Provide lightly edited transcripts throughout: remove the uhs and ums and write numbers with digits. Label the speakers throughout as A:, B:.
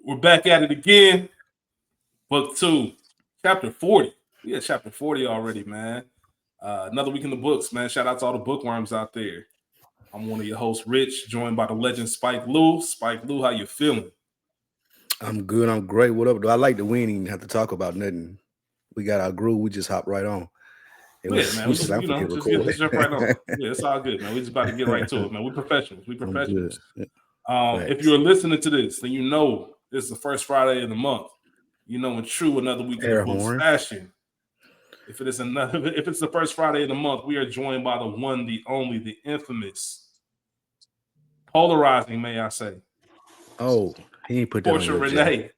A: We're back at it again. Book 2, chapter 40. We at chapter 40 already, man. Another week in the books, man. Shout out to all the bookworms out there. I'm one of your hosts, Rich, joined by the legend Spike Lou. Spike Lou, how you feeling?
B: I'm good. I'm great. What up? I like that we ain't even have to talk about nothing. We got our groove. We just hop right on.
A: Man. We just, jump right on. Yeah, it's all good, man. We just about to get right to it, man. We professionals. If you're listening to this, then you know this is the first Friday of the month. You know, in true another week in the books fashion. If it's the first Friday of the month, we are joined by the one, the only, the infamous, polarizing, may I say.
B: Oh, he ain't put that
A: Portia
B: on your
A: Renee.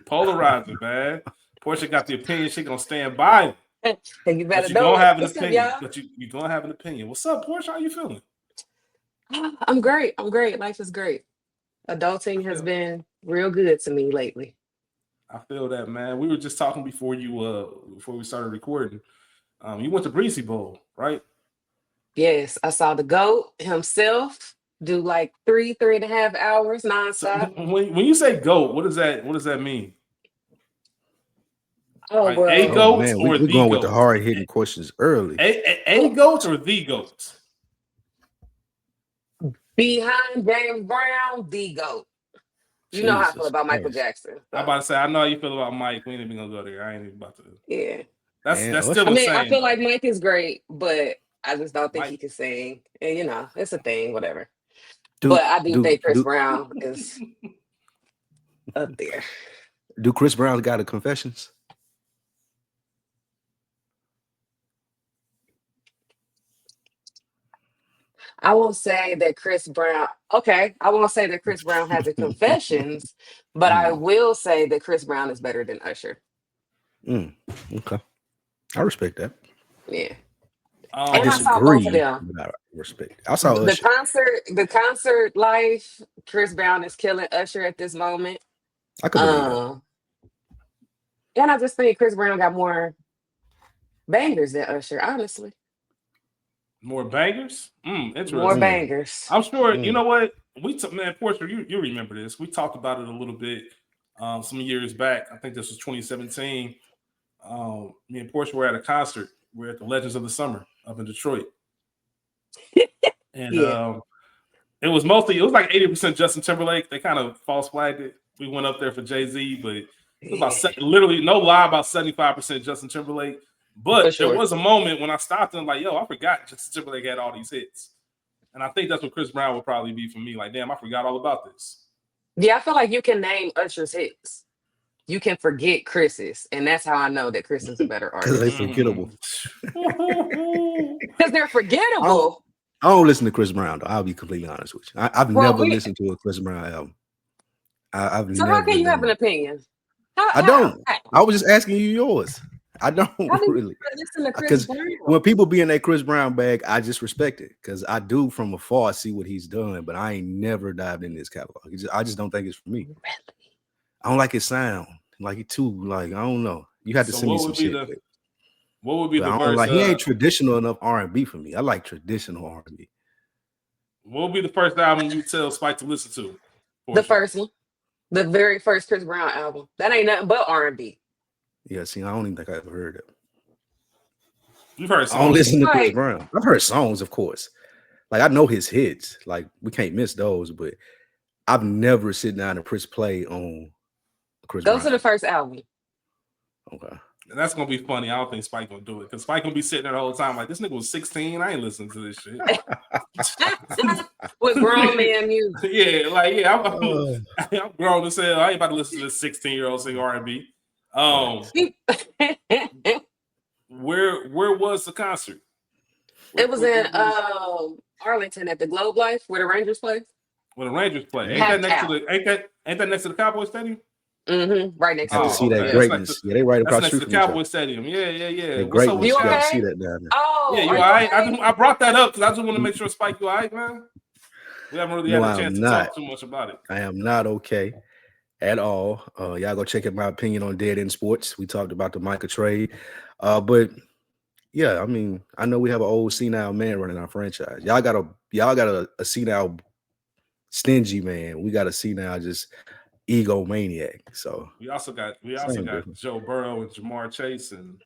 A: Polarizing, man. Portia got the opinion. She gonna stand by it.
C: You better
A: you're gonna have an opinion.
C: Up,
A: but you're gonna have an opinion. What's up, Portia? How you feeling?
C: I'm great. Life is great. Adulting has been real good to me lately.
A: I feel that, man. We were just talking before we started recording. You went to Breezy Bowl, right?
C: Yes, I saw the GOAT himself do like 3.5 hours nonstop.
A: So when you say GOAT, what does that mean?
C: Oh,
A: like
C: well,
A: a GOAT or
B: we're
A: the
B: going
A: GOAT?
B: with the hard hitting questions early.
A: A GOAT or the GOAT?
C: Behind James Brown, the GOAT. You know how I feel about Michael Jackson. So.
A: I'm about to say, I know how you feel about Mike. We ain't even gonna go there. I ain't even about to.
C: Yeah.
A: That's still insane.
C: I feel like Mike is great, but I just don't think he can sing. And you know, it's a thing, whatever. But I do think Chris Brown is up there.
B: Do Chris Brown got a Confessions?
C: I won't say that Chris Brown. Okay, I won't say that Chris Brown has a Confessions, but I will say that Chris Brown is better than Usher.
B: Okay, I respect that.
C: Yeah,
B: I disagree. I respect. I saw
C: the
B: Usher.
C: The concert life. Chris Brown is killing Usher at this moment.
B: I could believe that.
C: And I just think Chris Brown got more bangers than Usher, honestly.
A: More bangers? Interesting.
C: More bangers.
A: I'm sure. You know what? Man, Portia, you remember this. We talked about it a little bit some years back. I think this was 2017. Me and Portia were at a concert. We're at the Legends of the Summer up in Detroit. And it was like 80% Justin Timberlake. They kind of false flagged it. We went up there for Jay-Z, but it was about literally, no lie, about 75% Justin Timberlake. But there was a moment when I stopped and like, yo, I forgot Justin Timberlake had all these hits. And I think that's what Chris Brown would probably be for me. Like, damn, I forgot all about this.
C: Yeah, I feel like you can name Usher's hits. You can forget Chris's. And that's how I know that Chris is a better artist.
B: Because they're forgettable.
C: Because they're forgettable.
B: I don't listen to Chris Brown, though. I'll be completely honest with you. I've never listened to a Chris Brown album.
C: How can you have an opinion?
B: I don't. I was just asking you yours. I don't really. Because when people be in that Chris Brown bag, I just respect it. Because I do from afar see what he's done, but I ain't never dived into his catalog. I just don't think it's for me. Really? I don't like his sound. Like he too, like, I don't know. You have to send me some shit.
A: What would be the
B: verse? Like, he ain't traditional enough R&B for me. I like traditional R&B.
A: What would be the first album you tell Spike to listen to?
C: The first one. The very first Chris Brown album. That ain't nothing but R&B.
B: Yeah, see, I don't even think I ever heard it.
A: You've heard songs.
B: I don't listen to Chris Brown. I've heard songs, of course. Like, I know his hits. Like, we can't miss those, but I've never sit down and press play on Chris Brown.
C: Those are the first album.
B: Okay.
A: And that's gonna be funny. I don't think Spike gonna do it because Spike gonna be sitting there the whole time like, this nigga was 16. I ain't listening to this shit.
C: With grown man music.
A: I'm grown as hell. I ain't about to listen to this 16-year-old sing R&B. Where was the concert?
C: It was in Arlington at the Globe Life where the Rangers play.
A: Where the Rangers play. Ain't that next to the Cowboy Stadium?
C: Mm-hmm. Right next to
B: to see that greatness. They right across
A: the Cowboy Stadium. Yeah.
B: Greatness.
C: You okay?
B: See that down there.
C: Oh,
A: yeah, you all right? I brought that up because I just want to make sure Spike, you all right, man? We haven't really had a chance to talk too much about it.
B: I am not okay at all. Y'all go check out my opinion on Dead End Sports. We talked about the Micah trade. But yeah, I mean, I know we have an old senile man running our franchise. Y'all got a senile stingy man. We got a senile just egomaniac. So
A: we also got Joe Burrow and Jamar Chase, and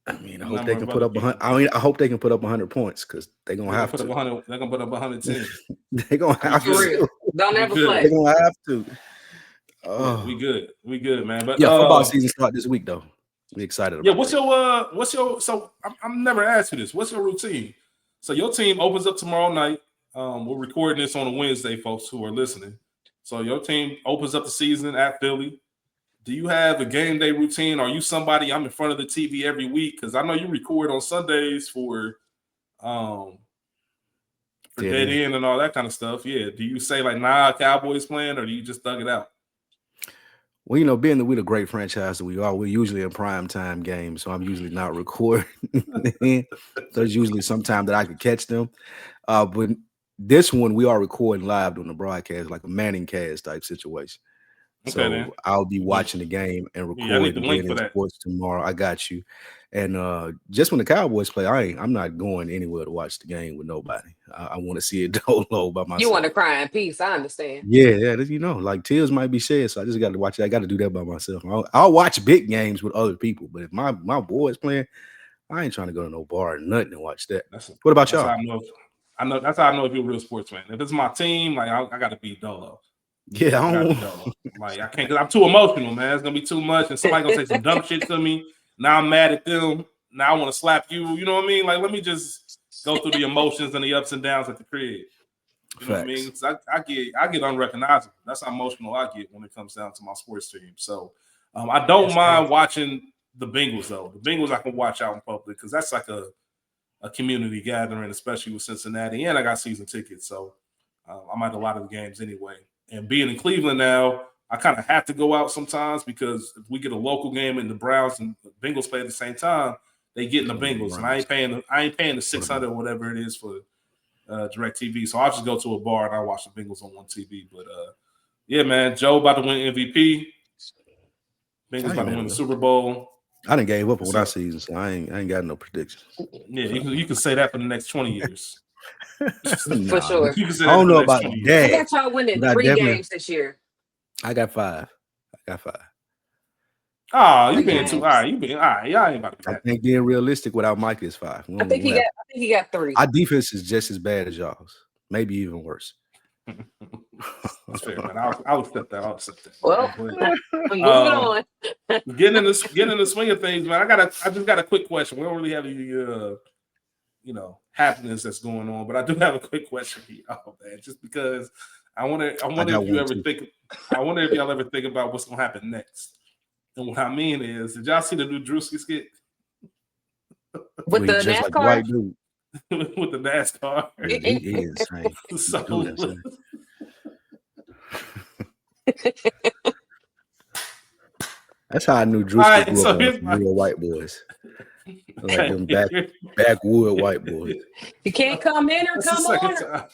B: I mean, I hope they can put up 100. I hope they can put up 100 points because they're gonna have to.
A: They're gonna put up 110.
B: They're gonna have to.
C: Don't ever play.
B: They're gonna have to.
A: Oh, yeah, we good, man. But
B: yeah, football season start this week though. We excited about
A: what's your so I'm never asked you this. What's your routine? So your team opens up tomorrow night. We're recording this on a Wednesday, folks who are listening. So your team opens up the season at Philly. Do you have a game day routine? Are you somebody I'm in front of the TV every week? Because I know you record on Sundays for Dead End and all that kind of stuff. Yeah. Do you say like, nah, Cowboys playing, or do you just thug it out?
B: Well, you know, being that we're the great franchise that we are, we're usually in prime time games, so I'm usually not recording. There's usually some time that I could catch them. But this one, we are recording live on the broadcast, like a Manning cast type situation. Okay, so I'll be watching the game and recording in sports tomorrow. I got you. And just when the Cowboys play, I'm not going anywhere to watch the game with nobody. I want to see it dolo by myself.
C: You want to cry in peace, I understand.
B: Yeah, you know, like tears might be shed, so I just got to watch it. I got to do that by myself. I'll watch big games with other people, but if my boys playing, I ain't trying to go to no bar or nothing and watch that. What about y'all?
A: I know that's how I know if you're a real sports fan. If it's my team, like I got to be dolo.
B: Yeah, I
A: can't because I'm too emotional, man. It's gonna be too much, and somebody gonna say some dumb shit to me. Now I'm mad at them. Now I want to slap you. You know what I mean? Like, let me just go through the emotions and the ups and downs at the crib. You know what I mean? So I get unrecognizable. That's how emotional I get when it comes down to my sports team. So I don't mind watching the Bengals though. The Bengals I can watch out in public because that's like a community gathering, especially with Cincinnati, and I got season tickets, so I'm at a lot of the games anyway. And being in Cleveland now, I kind of have to go out sometimes because if we get a local game and the Browns and the Bengals play at the same time, they get in the Bengals, and I ain't paying the $600 or whatever it is for direct TV. So I'll just go to a bar and I watch the Bengals on one TV. But yeah, man, Joe about to win MVP. Bengals about to win the Super Bowl.
B: I done gave up on that season, so I ain't got no predictions.
A: Yeah, you can say that for the next 20 years.
C: For sure.
B: I don't know about that.
C: I got y'all winning 3 games this year.
B: I got 5.
A: Oh, you being too all right. Y'all ain't about to be that.
B: I think being realistic without Mike is 5.
C: I think he got 3.
B: Our defense is just as bad as y'all's, maybe even worse.
A: That's fair, man. I'll accept that.
C: Well, moving on.
A: Getting in the swing of things, man. I just got a quick question. We don't really have any happenings that's going on, but I do have a quick question for y'all, man. Just because I wonder if y'all ever think about what's gonna happen next. And what I mean is, did y'all see the new Drewski skit?
C: With the NASCAR?
B: Like white dude.
A: With the NASCAR.
B: He is. That's how I knew Drewski grew up with real white boys. Like them backwood white boys.
C: You can't come in or come on.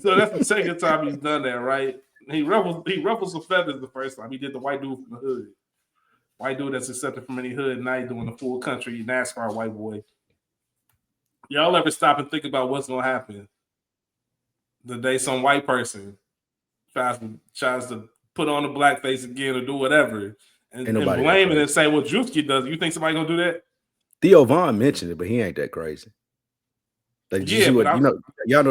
A: So that's the second time he's done that, right? He ruffles some feathers the first time. He did the white dude from the hood. White dude that's accepted from any hood. Now he's doing the full country NASCAR white boy. Y'all ever stop and think about what's gonna happen the day some white person tries to put on the blackface again or do whatever and blame it and say, well, Drewski does. You think somebody gonna do that?
B: Theo Vaughn mentioned it, but he ain't that crazy. Like, y'all know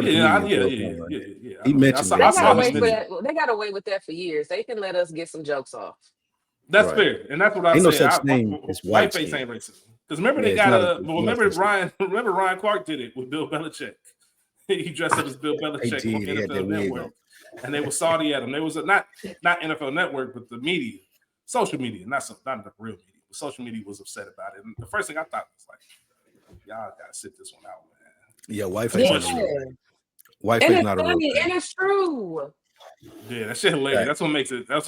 B: the comedian.
A: Yeah.
B: He mentioned
C: that. They got away with that for years. They can let us get some jokes off.
A: That's fair, and that's what I said.
B: No such thing as
A: whiteface ain't racist. Because remember they remember Ryan Clark did it with Bill Belichick. He dressed up as Bill Belichick on NFL Network, and they were salty at him. They was not NFL Network, but the media, social media, not the real media. But social media was upset about it. And the first thing I thought was like, y'all gotta sit this one out, man.
B: Yeah, whiteface not a real thing. Whiteface not a real thing.
C: And it's true.
A: Yeah, that shit hilarious. That's what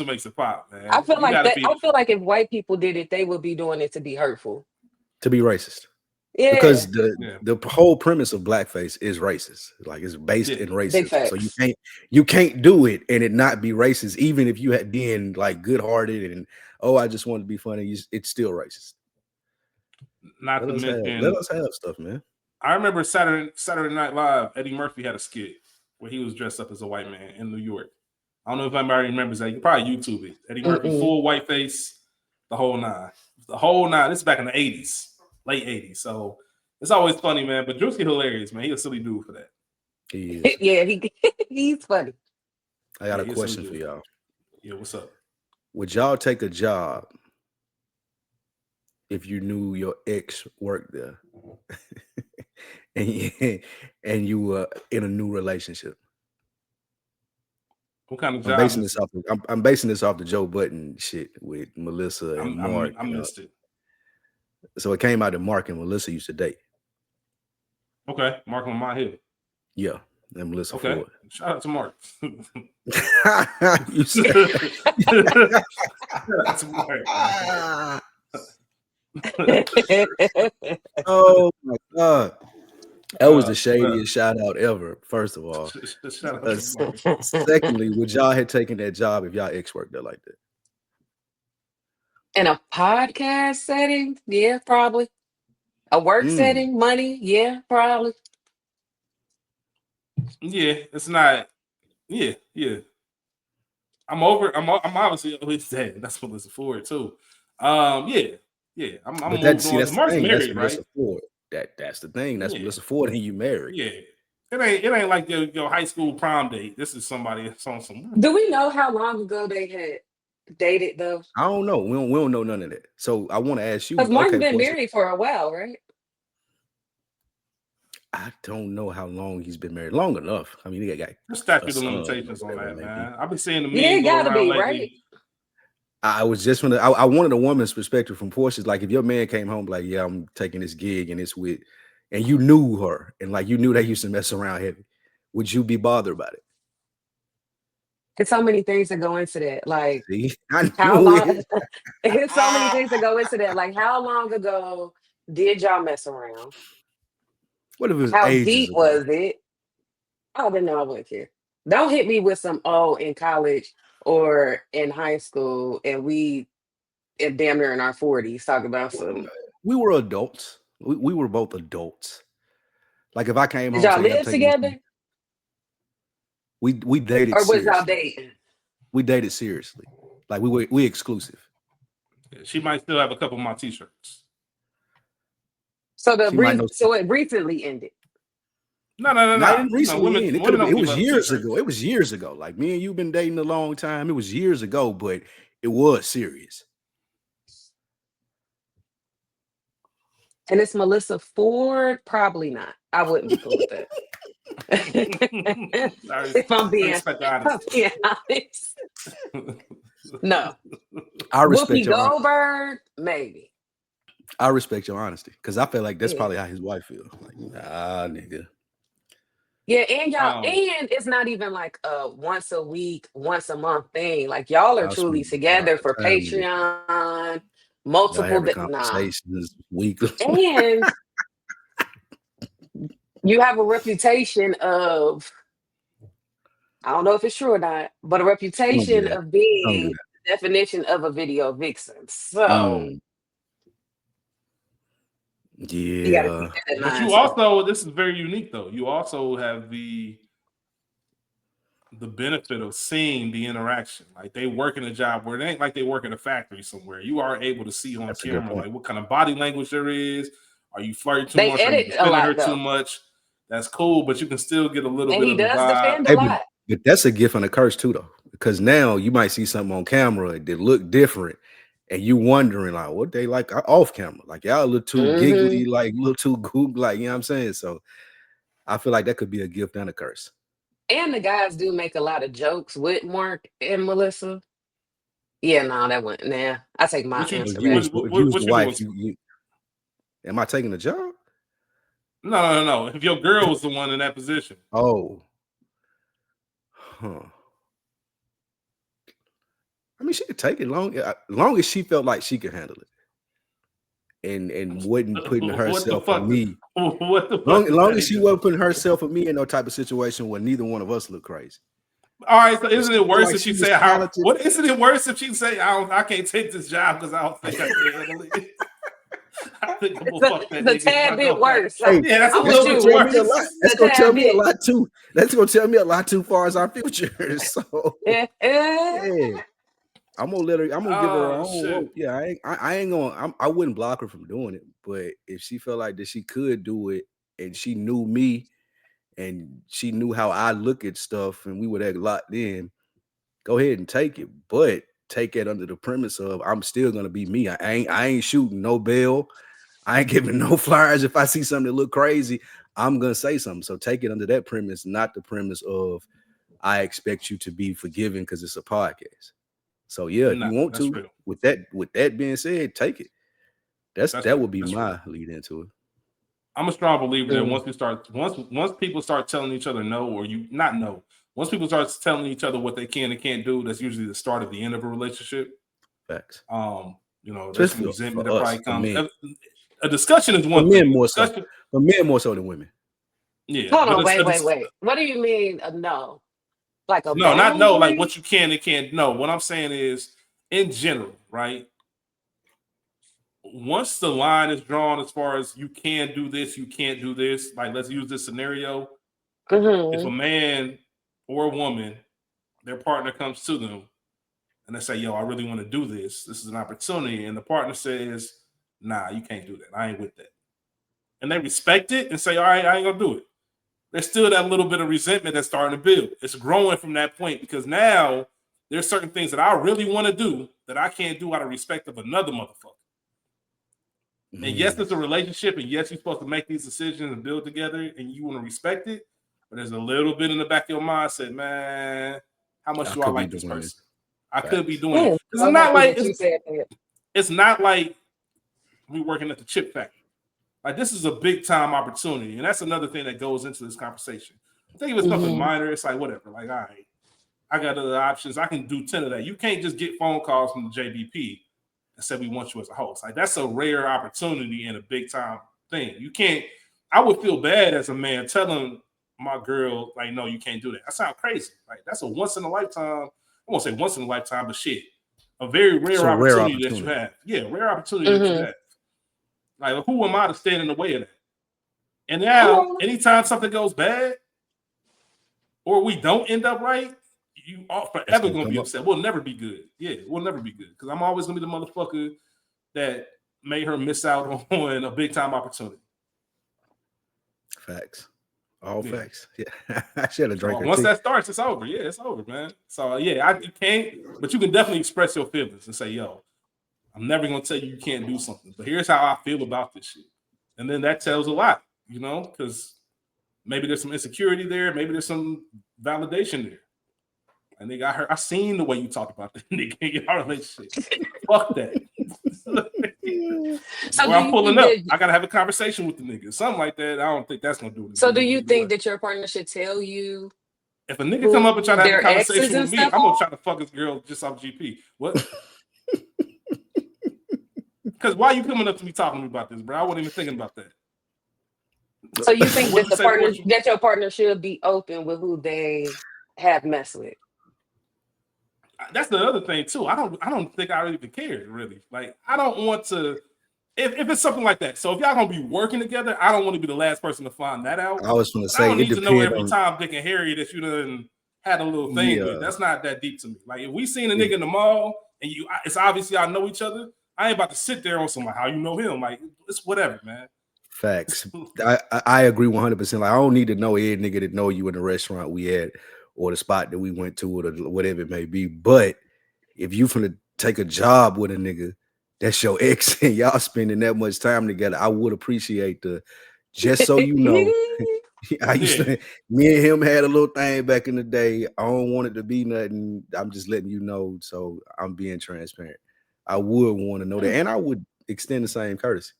A: makes it pop, man.
C: I feel like if white people did it, they would be doing it to be hurtful.
B: To be racist. Yeah. Because the whole premise of blackface is racist. Like, it's based in racism. So you can't do it and it not be racist, even if you had been like good-hearted and I just want to be funny. It's still racist.
A: Not to mention,
B: let us have stuff, man.
A: I remember Saturday Night Live, Eddie Murphy had a skit where he was dressed up as a white man in New York. I don't know if anybody remembers that. You probably YouTube it. Eddie Murphy, full white face, the whole nine. The whole nine. This is back in the 80s, late 80s. So it's always funny, man. But Drewski hilarious, man. He a silly dude for that.
B: He is.
C: Yeah, he's funny.
B: I got a question for y'all.
A: Yeah, what's up?
B: Would y'all take a job if you knew your ex worked there and you were in a new relationship?
A: What kind of job?
B: I'm basing this off the Joe Budden shit with Melissa and Mark.
A: I missed it.
B: So it came out that Mark and Melissa used to date.
A: Okay, Mark on my head.
B: Yeah, and Melissa
A: okay.
B: Ford.
A: Shout out to Mark.
B: You said
A: shout out to Mark.
B: Oh my God. That was the shadiest shout out ever, first of all. Secondly, would y'all have taken that job if y'all ex worked there like that?
C: In a podcast setting? Yeah, probably. A work setting, money? Yeah, probably.
A: Yeah, it's not. Yeah. I'm obviously always dead. That's Melissa Ford too. Yeah. I'm
B: but
A: moved
B: see,
A: on.
B: that's
A: Mark's
B: the thing.
A: married,
B: That's
A: right?
B: Melissa Ford. That's the thing. That's Melissa Ford, and you married.
A: Yeah. It ain't like your high school prom date. This is somebody that's on some.
C: Do we know how long ago they had dated though?
B: I don't know. We don't know none of that. So I want to ask you.
C: Because Mark's been married for a while, right?
B: I don't know how long he's been married. Long enough. I mean, he got
A: statute of limitations on that, man. I've been seeing the memes.
C: Yeah, it gotta be
A: lately.
C: right.
B: I was just I wanted a woman's perspective from Portia's. Like, if your man came home like, yeah, I'm taking this gig and it's with, and you knew her and like you knew they used to mess around heavy, would you be bothered about it?
C: There's so many things that go into that. Like,
B: see,
C: how long? There's so many things that go into that. Like, how long ago did y'all mess around?
B: What if it was
C: how
B: ages
C: deep
B: ago?
C: was it? Oh, then no, I wouldn't care. Don't hit me with some in college or in high school, and we damn near in our 40s talking about some.
B: We were adults. We were both adults. Like, if I came home,
C: did y'all live together?
B: We dated,
C: or was
B: seriously.
C: y'all dating?
B: We dated seriously. Like, we exclusive.
A: She might still have a couple of my t-shirts.
C: So it recently ended.
B: No. Not recently. It was years ago. It was years ago. Like, me and you've been dating a long time. It was years ago, but it was serious.
C: And it's Melissa Ford? Probably not. I wouldn't be cool with that. If I'm being honest. No.
B: I respect
C: Whoopi Goldberg, maybe.
B: I respect your honesty because I feel like that's probably how his wife feels. Like, nah, nigga.
C: Yeah, and y'all, and it's not even like a once a week, once a month thing. Like, y'all are truly together for Patreon, multiple
B: conversations weekly.
C: And you have a reputation of, I don't know if it's true or not, but a reputation of being the definition of a video vixen. So
B: yeah.
A: But you also, this is very unique though. You also have the benefit of seeing the interaction. Like, they work in a job where it ain't like they work in a factory somewhere. You are able to see on camera like what kind of body language there is. Are you flirting too much? Are you defending her too much? That's cool, but you can still get a little bit of the vibe.
C: Defend a lot.
B: But that's a gift and a curse too, though, because now you might see something on camera that look different, and you wondering like what they like off camera. Like, y'all look too giggly, like look too goop, like, you know what I'm saying? So I feel like that could be a gift and a curse.
C: And the guys do make a lot of jokes with Mark and Melissa. Yeah, no, that went. Nah, I take my answer.
B: If you was the wife, am I taking the job?
A: No. If your girl was the one in that position.
B: Oh. Huh. I mean, she could take it long as she felt like she could handle it, and wasn't putting herself on me.
A: What the
B: fuck? Long as she wasn't putting herself on me in no type of situation where neither one of us look crazy.
A: All right, so isn't it worse if she say how? What isn't it worse if she say I can't take this job because I don't think I can handle it? think I'm gonna fuck that
C: the
A: nigga.
C: tad bit worse.
B: Hey,
A: yeah, that's a
B: I'm
A: little bit worse.
B: That's gonna tell me a lot too. That's gonna tell me a lot too far as our future. So yeah. I'm gonna let her. I'm gonna give her her own rope. Yeah, I ain't gonna. I wouldn't block her from doing it. But if she felt like that she could do it, and she knew me, and she knew how I look at stuff, and we were that locked in, go ahead and take it. But take it under the premise of I'm still gonna be me. I ain't shooting no bail. I ain't giving no flyers. If I see something that look crazy, I'm gonna say something. So take it under that premise, not the premise of I expect you to be forgiving because it's a podcast. So yeah, if you want to, real. with that being said, take it. That would be my lead into it.
A: I'm a strong believer that once people start telling each other no, or once people start telling each other what they can and can't do, that's usually the start of the end of a relationship.
B: Facts.
A: There's some resentment that probably comes. A discussion is one
B: thing.
A: For
B: men more so than women.
A: Yeah.
C: Hold on, wait. What do you mean no? Like a
A: no, not no, like what you can and can't. No, what I'm saying is in general, right? Once the line is drawn as far as you can do this, you can't do this. Like, let's use this scenario. If a man or a woman, their partner comes to them and they say, yo, I really want to do this. This is an opportunity. And the partner says, nah, you can't do that. I ain't with that. And they respect it and say, all right, I ain't gonna do it. There's still that little bit of resentment that's starting to build. It's growing from that point because now there's certain things that I really want to do that I can't do out of respect of another motherfucker. And yes, it's a relationship, and yes, you're supposed to make these decisions and build together, and you want to respect it. But there's a little bit in the back of your mind said, man, how much do I like this person? I could be doing it. Because it's not like we working at the chip factory. Like, this is a big time opportunity, and that's another thing that goes into this conversation. I think if it's something minor, it's like whatever. Like, all right, I got other options. I can do 10 of that. You can't just get phone calls from the JBP and say we want you as a host. Like, that's a rare opportunity and a big time thing. You can't. I would feel bad as a man telling my girl, like, no, you can't do that. That sounds crazy. Like, that's a once in a lifetime. I won't say once in a lifetime, but shit, a very rare opportunity that you have. Yeah, rare opportunity that you have. Like, who am I to stand in the way of that? And now, anytime something goes bad or we don't end up right, you are forever going to be upset. We'll never be good. Yeah, we'll never be good because I'm always going to be the motherfucker that made her miss out on a big time opportunity.
B: Facts. All facts. Yeah, I should have drank.
A: Once that starts, it's over. Yeah, it's over, man. So yeah, you can't, but you can definitely express your feelings and say, yo, I'm never going to tell you can't do something, but here's how I feel about this shit. And then that tells a lot, because maybe there's some insecurity there. Maybe there's some validation there. And nigga, I seen the way you talked about that nigga in your relationship. Fuck that. So I'm pulling up. I got to have a conversation with the nigga. Something like that. I don't think that's going to do it.
C: So do you think that your partner should tell you?
A: If a nigga come up and try to have a conversation with me, I'm going to try to fuck his girl just off GP. What? Because why are you coming up to me talking to me about this, bro? I wasn't even thinking about that.
C: So you think that your partner should be open with who they have messed with?
A: That's the other thing too. I don't think I even care really. Like, I don't want to. If it's something like that. So if y'all gonna be working together, I don't want to be the last person to find that out.
B: I was going to say,
A: I don't need to know every time Dick and Harry that you done had a little thing with. That's not that deep to me. Like, if we seen a nigga in the mall and it's obviously y'all know each other. I ain't about to sit there on some like how you know him. Like, it's whatever, man.
B: Facts. I agree 100%. Like, I don't need to know every nigga that know you in the restaurant we at or the spot that we went to or whatever it may be. But if you finna take a job with a nigga that's your ex and y'all spending that much time together, I would appreciate just so you know. Me and him had a little thing back in the day. I don't want it to be nothing. I'm just letting you know. So I'm being transparent. I would want to know that, and I would extend the same courtesy.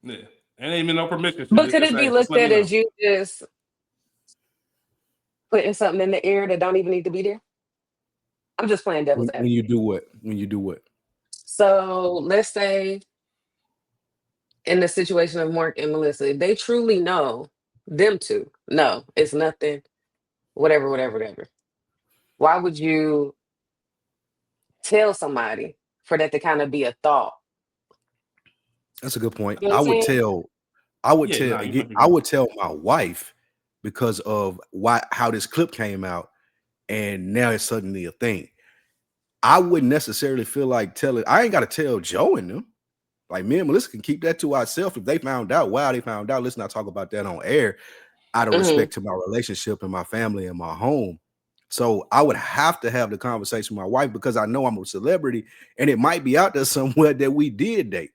A: Yeah, and ain't even no permission.
C: But could it be looked at as you just putting something in the air that don't even need to be there? I'm just playing devil's advocate.
B: When you do what?
C: So let's say in the situation of Mark and Melissa, they truly know them two. No, it's nothing. Whatever. Why would you tell somebody for that to kind of be a thought
B: That's a good point.
C: You know
B: I would tell my wife because of how this clip came out, and now it's suddenly a thing. I wouldn't necessarily feel like telling. I ain't got to tell Joe and them. Like, me and Melissa can keep that to ourselves. If they found out, they found out. Let's not talk about that on air. Out of respect to my relationship and my family and my home. So I would have to have the conversation with my wife because I know I'm a celebrity and it might be out there somewhere that we did date.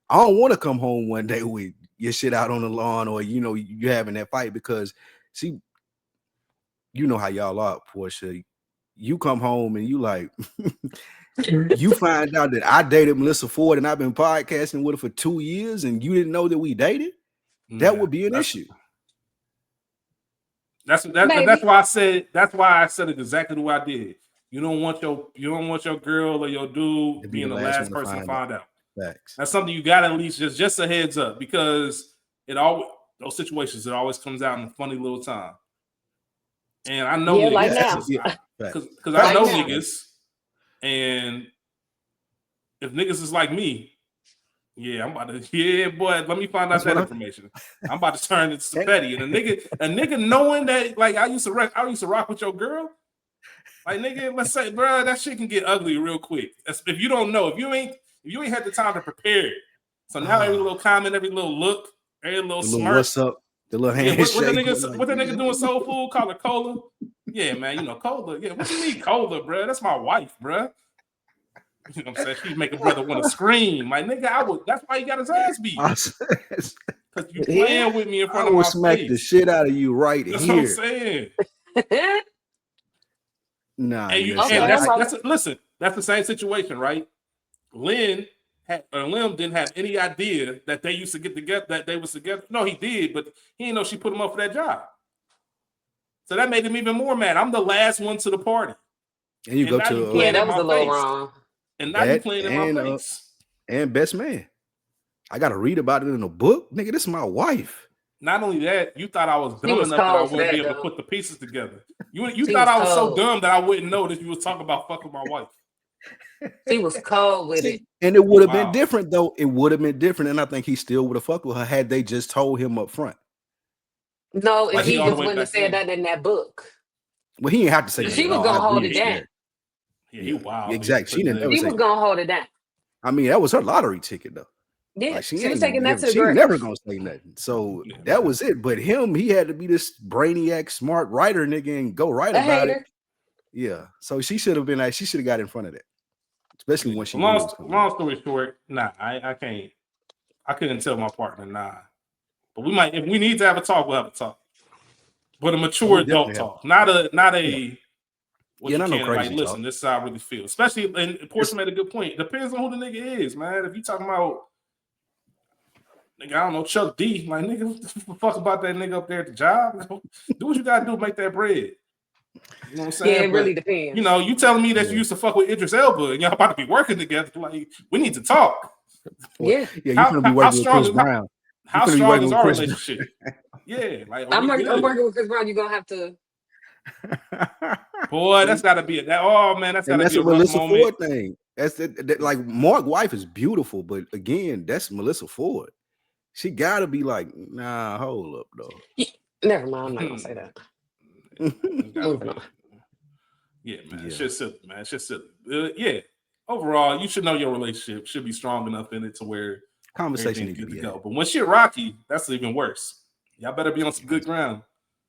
B: I don't want to come home one day with your shit out on the lawn, or you having that fight, because see, you know how y'all are, Portia. You come home and you like you find out that I dated Melissa Ford and I've been podcasting with her for 2 years and you didn't know that we dated. That would be an issue.
A: That's why I said it exactly the way I did. You don't want your girl or your dude being the last person to find out.
B: Facts.
A: That's something you got at least just a heads up, because those situations, it always comes out in a funny little time. And I know niggas, because I know niggas, and if niggas is like me, boy, let me find out that information. I'm about to turn into petty. And a nigga knowing that, like, I used to rock with your girl, like, nigga, let's say, bro, that shit can get ugly real quick. If you don't know, if you ain't had the time to prepare it. So now every little comment, every little look, every little smirk,
B: what's up, the little handshake.
A: What the nigga doing soul food? Call her Cola. Yeah, man, Cola. Yeah, what you mean Cola, bro? That's my wife, bro. You know what I'm saying? She'd make a brother want to scream. Like, nigga, that's why he got his ass beat. Because you playing with me in front of my face. I will
B: smack the shit out of you right
A: that's
B: here.
A: That's what I'm saying.
B: Nah,
A: listen, that's the same situation, right? Lim didn't have any idea that they used to get together, that they was together. No, he did, but he didn't know she put him up for that job. So that made him even more mad. I'm the last one to the party.
B: And you go to
C: that was a little wrong.
A: And now you playing in my face.
B: And best man. I gotta read about it in a book. Nigga, this is my wife.
A: Not only that, you thought I was dumb enough that I wouldn't be able to put the pieces together. You thought I was so dumb that I wouldn't know that you was talking about fucking my wife.
C: He was cold with it.
B: And it would have been different, though. It would have been different. And I think he still would have fucked with her had they just told him up front.
C: No, if he just wouldn't have said that in that book.
B: Well, he didn't have to say that.
C: She was going to hold it down.
A: Yeah, he wild.
B: Exactly.
C: She was going to hold it down.
B: I mean, that was her lottery ticket, though.
C: Yeah, she was taking that to the
B: grave. She never going to say nothing. So that was it. But he had to be this brainiac, smart writer nigga and go write about it. Yeah. So she should have been she should have got in front of that. Especially when she
A: long story short, nah, I can't. I couldn't tell my partner, nah. But we might, if we need to have a talk, we'll have a talk. But a mature adult talk, not a not no crazy like, listen, this is how I really feel. Especially, and Portia made a good point. Depends on who the nigga is, man. If you talking about nigga, I don't know, Chuck D, like, nigga, what the fuck about that nigga up there at the job? Do what you gotta do to make that bread. You know what I'm saying?
C: Yeah, it really depends.
A: You telling me that you used to fuck with Idris Elba and y'all about to be working together. Like, we need to talk.
C: Yeah.
B: Yeah, you're gonna be working with Chris Brown.
A: How strong is our relationship? Yeah, like,
C: I'm working with Chris Brown. You're gonna have to.
A: Boy, that's gotta be that's gotta be a
B: Melissa
A: moment.
B: Ford thing. That's like, Mark's wife is beautiful, but again, that's Melissa Ford. She gotta be like, nah, hold up, though.
C: Never mind, I'm not gonna say that.
A: Yeah, man, it's just silly, man. It's just silly. Yeah, overall, you should know your relationship should be strong enough in it to where
B: conversation needs
A: to go. But when shit rocky, that's even worse. Y'all better be on some good ground.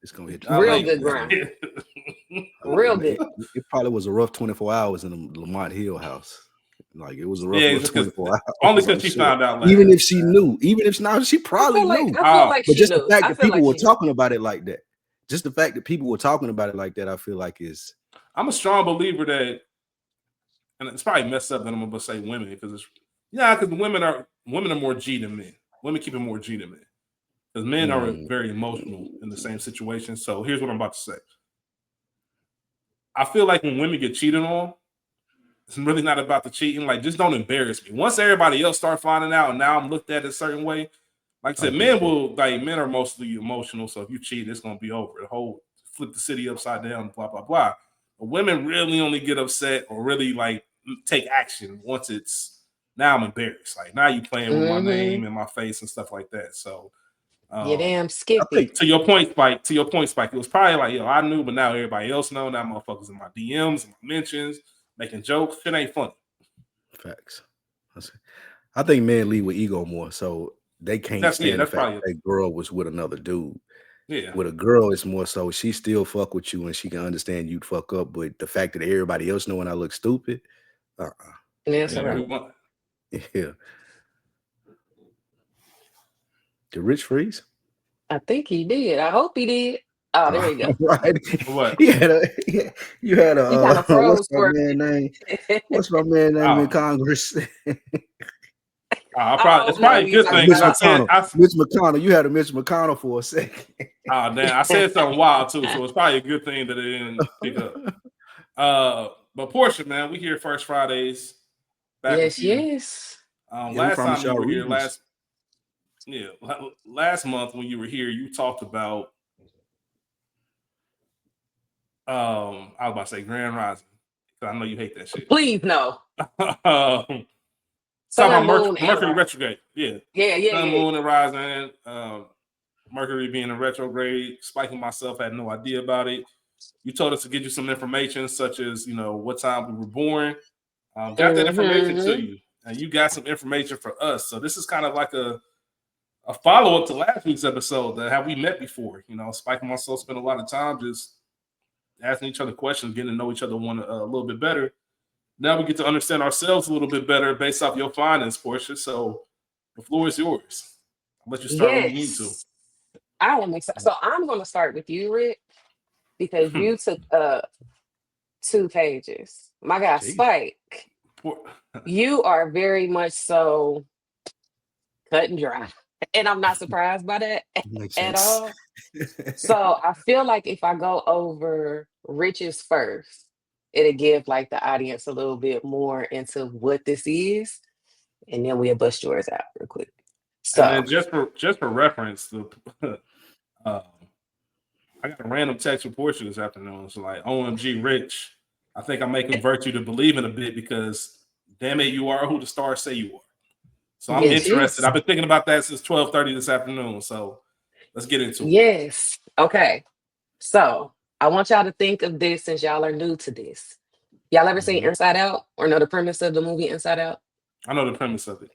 B: It's gonna hit
C: real good ground. Real good.
B: It probably was a rough 24 hours in the Lamont Hill house. Like, it was a rough 24 hours.
A: Only because she found out later.
B: Even if she knew, she probably knew.
C: But
B: just the fact that people were talking about it like that. Just the fact that people were talking about it like that, I feel like is.
A: I'm a strong believer that, and it's probably messed up that I'm gonna say women, because women are more G than men. Women keep it more G than men, because men are very emotional in the same situation. So here's what I'm about to say. I feel like when women get cheated on, it's really not about the cheating. Like, just don't embarrass me. Once everybody else start finding out, and now I'm looked at a certain way. Like I said, men are mostly emotional. So if you cheat, it's gonna be over. The whole flip the city upside down, blah blah blah. But women really only get upset or really like take action once it's now I'm embarrassed. Like now you playing with my name and my face and stuff like that. So
C: you damn skippy.
A: To your point, Spike. It was probably like, I knew, but now everybody else know. Now motherfuckers in my DMs, and my mentions, making jokes. Shit ain't funny.
B: Facts. I think men lead with ego more, so they can't stand the fact that girl was with another dude.
A: Yeah.
B: With a girl, it's more so she still fuck with you and she can understand you'd fuck up, but the fact that everybody else knowing I look stupid,
C: That's right.
B: Yeah. Did Rich freeze?
C: I think he did. I hope he did. Oh, there you go.
B: Right.
A: What?
B: You had a
C: You kind of froze
B: what's my man name? What's my man name in Congress?
A: It's probably a good thing.
B: Mitch McConnell. You had a Mitch McConnell for a second.
A: Oh, damn. I said something wild, too, so it's probably a good thing that it didn't pick up. But Portia, man, we here First Fridays.
C: Yes.
A: Last time you were here, last month when you were here, you talked about, I was about to say Grand Rising. I know you hate that shit.
C: Please, no.
A: Talking about Mercury retrograde.
C: Yeah.
A: Sun, moon, and rising. Mercury being in retrograde. Spiking myself, had no idea about it. You told us to get you some information, such as, what time we were born. Got that information to you. And you got some information for us. So this is kind of like a follow-up to last week's episode. That have we met before? Spike and myself spent a lot of time just asking each other questions, getting to know each other a little bit better. Now we get to understand ourselves a little bit better based off your findings, Portia. So the floor is yours. I'll let you start when you need to.
C: I am excited. So I'm going to start with you, Rick, because you took 2 pages. My guy, Spike, you are very much so cut and dry. And I'm not surprised by that at all. So I feel like if I go over Rich's first, it'll give like the audience a little bit more into what this is, and then we'll bust yours out real quick. So
A: and then just for reference, I got a random text from Portia this afternoon. So like, OMG, Rich, I think I may convert you to believing a bit because damn it, you are who the stars say you are. So I'm interested. I've been thinking about that since 12:30 this afternoon. So let's get into it.
C: Yes. Okay. So I want y'all to think of this since y'all are new to this. Y'all ever seen Inside Out or know the premise of the movie Inside Out?
A: I know the premise of it.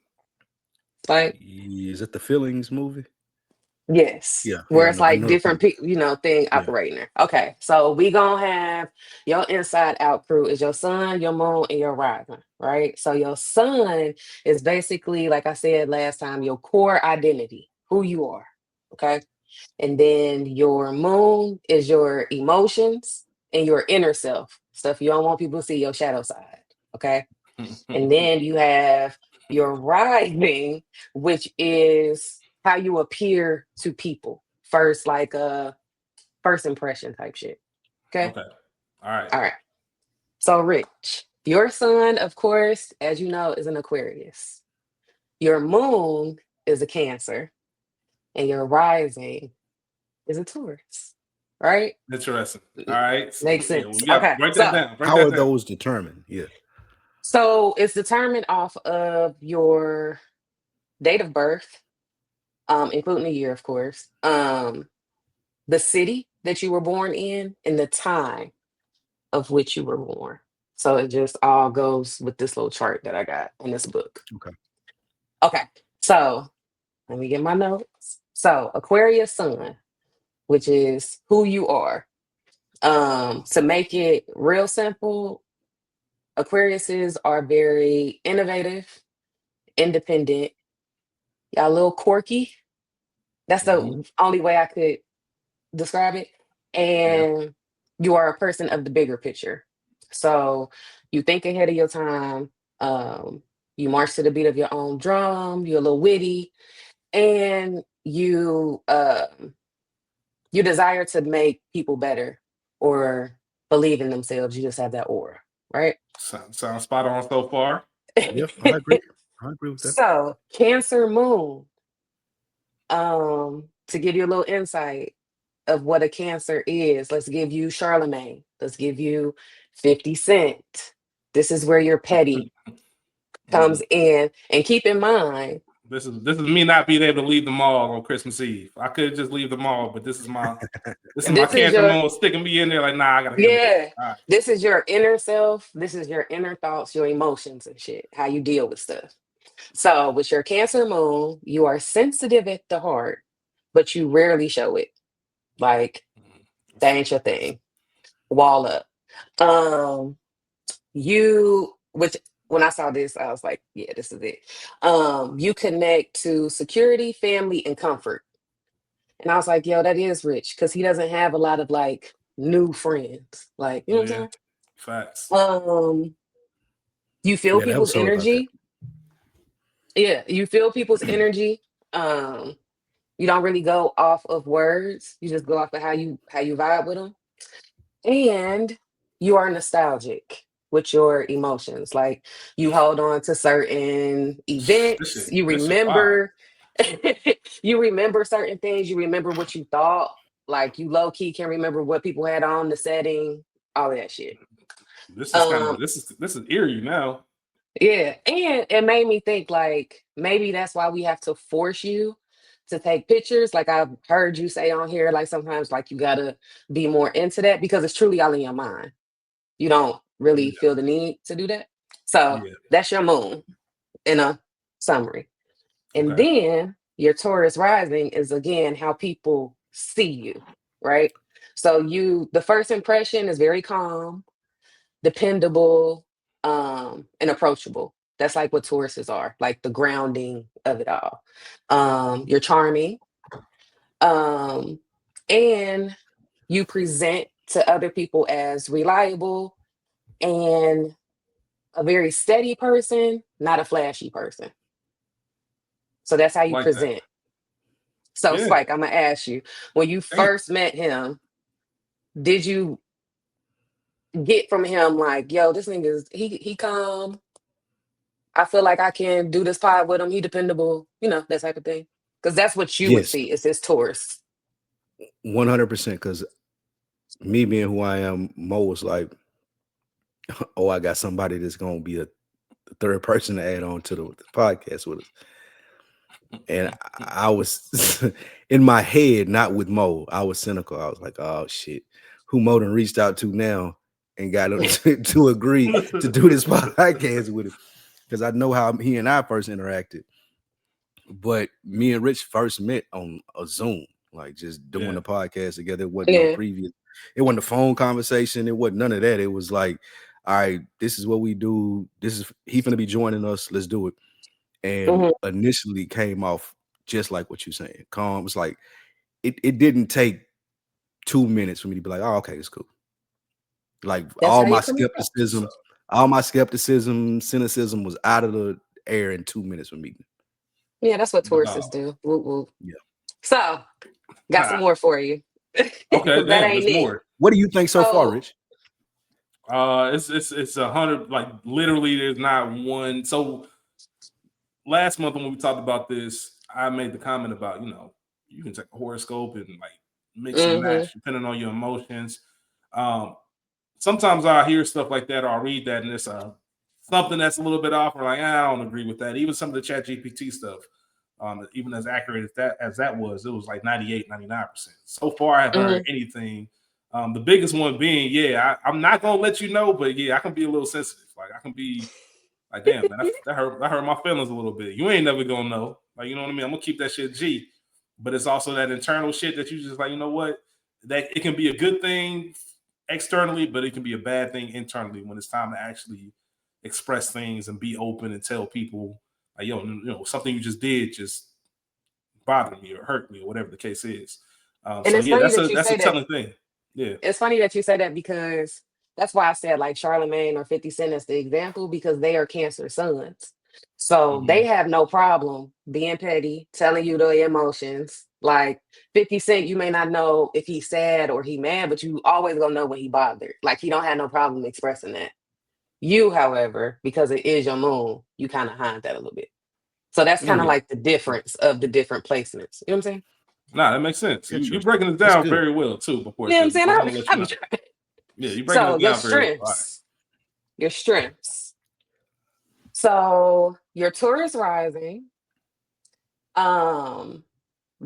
C: Like,
B: is it the Feelings movie?
C: Yes.
B: Yeah.
C: Where it's like different people, thing operating there. Okay. So we gonna have your Inside Out crew is your sun, your moon, and your rising, right? So your sun is basically, like I said last time, your core identity, who you are. Okay. And then your moon is your emotions and your inner self, stuff you don't want people to see, your shadow side. Okay. And then you have your rising, which is how you appear to people. First, like first impression type shit. Okay.
A: All right.
C: So Rich, your sun, of course, as you know, is an Aquarius. Your moon is a Cancer, and your rising is a Taurus. Right?
A: Interesting. All right.
C: Makes sense.
A: Okay. Write that down.
B: How are those determined? Yeah.
C: So it's determined off of your date of birth, including the year, of course, the city that you were born in, and the time of which you were born. So it just all goes with this little chart that I got in this book. Okay. So let me get my notes. So Aquarius sun, which is who you are. To make it real simple, Aquariuses are very innovative, independent, y'all a little quirky. That's the only way I could describe it. And you are a person of the bigger picture. So you think ahead of your time. You march to the beat of your own drum. You're a little witty, and you desire to make people better or believe in themselves. You just have that aura, right?
A: Sounds spot on so far.
B: Yep, I agree. I agree with that.
C: So Cancer moon. To give you a little insight of what a Cancer is, let's give you Charlemagne. Let's give you 50 Cent. This is where you're petty. comes in, and keep in mind,
A: this is me not being able to leave the mall on Christmas Eve. I could just leave the mall, but this is my Cancer moon sticking me in there like, nah, I gotta
C: get
A: right.
C: This is your inner self. This is your inner thoughts, your emotions and shit, how you deal with stuff. So with your Cancer moon, you are sensitive at the heart, but you rarely show it. Like, that ain't your thing. Wall up. Which when I saw this, I was like, yeah, this is it. You connect to security, family, and comfort. And I was like, yo, that is rich, because he doesn't have a lot of like new friends. Like, you know what I'm saying?
A: Facts.
C: You feel people's energy. Yeah, you feel people's energy. You don't really go off of words. You just go off of how you vibe with them. And you are nostalgic with your emotions. Like, you hold on to certain events. You remember you remember certain things. You remember what you thought. Like, you low key can remember what people had on, the setting, all of that shit.
A: This is this is eerie now.
C: Yeah, and it made me think, like, maybe that's why we have to force you to take pictures. Like, I've heard you say on here, like, sometimes, like, you gotta be more into that because it's truly all in your mind. You don't really feel the need to do that. So that's your moon in a summary. And then your Taurus rising is, again, how people see you, right? So the first impression is very calm, dependable, and approachable. That's like what Tauruses are, like the grounding of it all. You're charming, and you present to other people as reliable and a very steady person, not a flashy person. So that's how you
A: like
C: present.
A: That.
C: So, Spike, I'm gonna ask you, when you first met him, did you get from him like, yo, this nigga's he calm, I feel like I can do this pod with him, he dependable, that type of thing? Because that's what you would see. It's his Taurus.
B: 100%. Because me being who I am, Mo was like, oh, I got somebody that's gonna be a third person to add on to the podcast with us. And I was in my head, not with Mo. I was cynical. I was like, oh shit, who Mo done reached out to now and got him to agree to do this podcast with him. Because I know how he and I first interacted. But me and Rich first met on a Zoom, like just doing the podcast together. It wasn't no previous, it wasn't a phone conversation. It wasn't none of that. It was like, all right, this is what we do. He finna be joining us. Let's do it. And initially came off just like what you're saying. Calm. It's like it didn't take 2 minutes for me to be like, oh, okay, it's cool. Like all my skepticism, cynicism was out of the air in 2 minutes for me.
C: Yeah, that's what Tauruses do. Woo woo. Yeah. So, got some more for you.
A: Okay, that ain't it. More.
B: What do you think so far, Rich?
A: It's 100. Like literally, there's not one. So last month when we talked about this, I made the comment about you can take a horoscope and like mix and match depending on your emotions. Sometimes I hear stuff like that or I'll read that and it's something that's a little bit off. Or like, I don't agree with that. Even some of the ChatGPT stuff, even as accurate as that was, it was like 98, 99%. So far, I haven't heard anything. The biggest one being, I'm not gonna let you know, but I can be a little sensitive. Like I can be like, damn, man, that hurt my feelings a little bit. You ain't never gonna know. Like, you know what I mean? I'm gonna keep that shit G. But it's also that internal shit that you just like, you know what? That it can be a good thing externally, but it can be a bad thing internally when it's time to actually express things and be open and tell people, like, yo, something you just did just bothered me or hurt me or whatever the case is. So that's a telling thing. Yeah,
C: it's funny that you say that because that's why I said like Charlemagne or 50 Cent is the example, because they are Cancer sons. So they have no problem being petty, telling you the emotions. Like 50 Cent, you may not know if he's sad or he mad, but you always gonna know when he bothered. Like he don't have no problem expressing that. You, however, because it is your moon, you kind of hide that a little bit. So that's kind of like the difference of the different placements. You know what I'm saying?
A: Nah, that makes sense. You're breaking it down very well too. Before
C: you know what I'm saying? I'm
A: yeah, you're breaking it down very well.
C: Your strengths. So your Taurus rising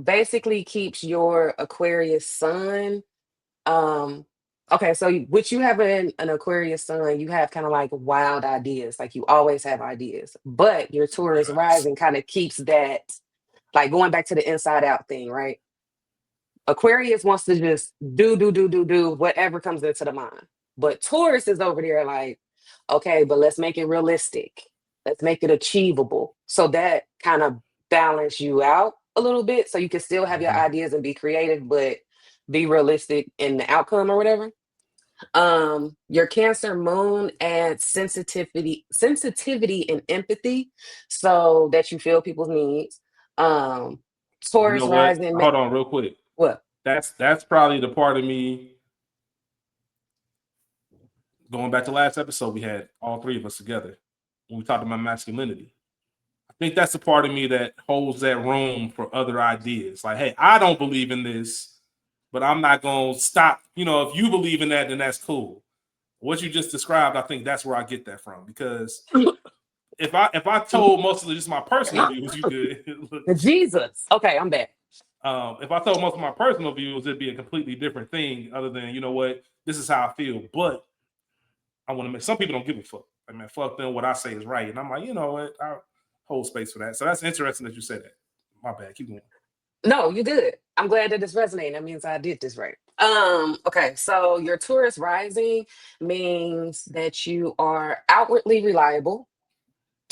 C: basically keeps your Aquarius sun. Okay, so which you have an Aquarius sun, you have kind of like wild ideas, like you always have ideas, but your Taurus rising kind of keeps that, like going back to the inside out thing, right? Aquarius wants to just do whatever comes into the mind. But Taurus is over there like, okay, but let's make it realistic. Let's make it achievable. So that kind of balance you out a little bit. So you can still have your ideas and be creative, but be realistic in the outcome or whatever. Your Cancer moon adds sensitivity and empathy so that you feel people's needs. Taurus rising.
A: Hold on real quick.
C: What?
A: That's probably the part of me. Going back to last episode, we had all three of us together when we talked about masculinity. I think that's the part of me that holds that room for other ideas. Like, hey, I don't believe in this, but I'm not going to stop. You know, if you believe in that, then that's cool. What you just described, I think that's where I get that from. Because if I told most of just my personal views, you could.
C: Jesus. Okay, I'm back.
A: If I told most of my personal views, it'd be a completely different thing other than, you know what, this is how I feel. But I want to make, some people don't give a fuck. I mean, fuck them, what I say is right. And I'm like, you know what, I'll hold space for that. So that's interesting that you said that. My bad, keep going.
C: No, you did. I'm glad that it's resonating. That means I did this right. Okay, so your Taurus rising means that you are outwardly reliable,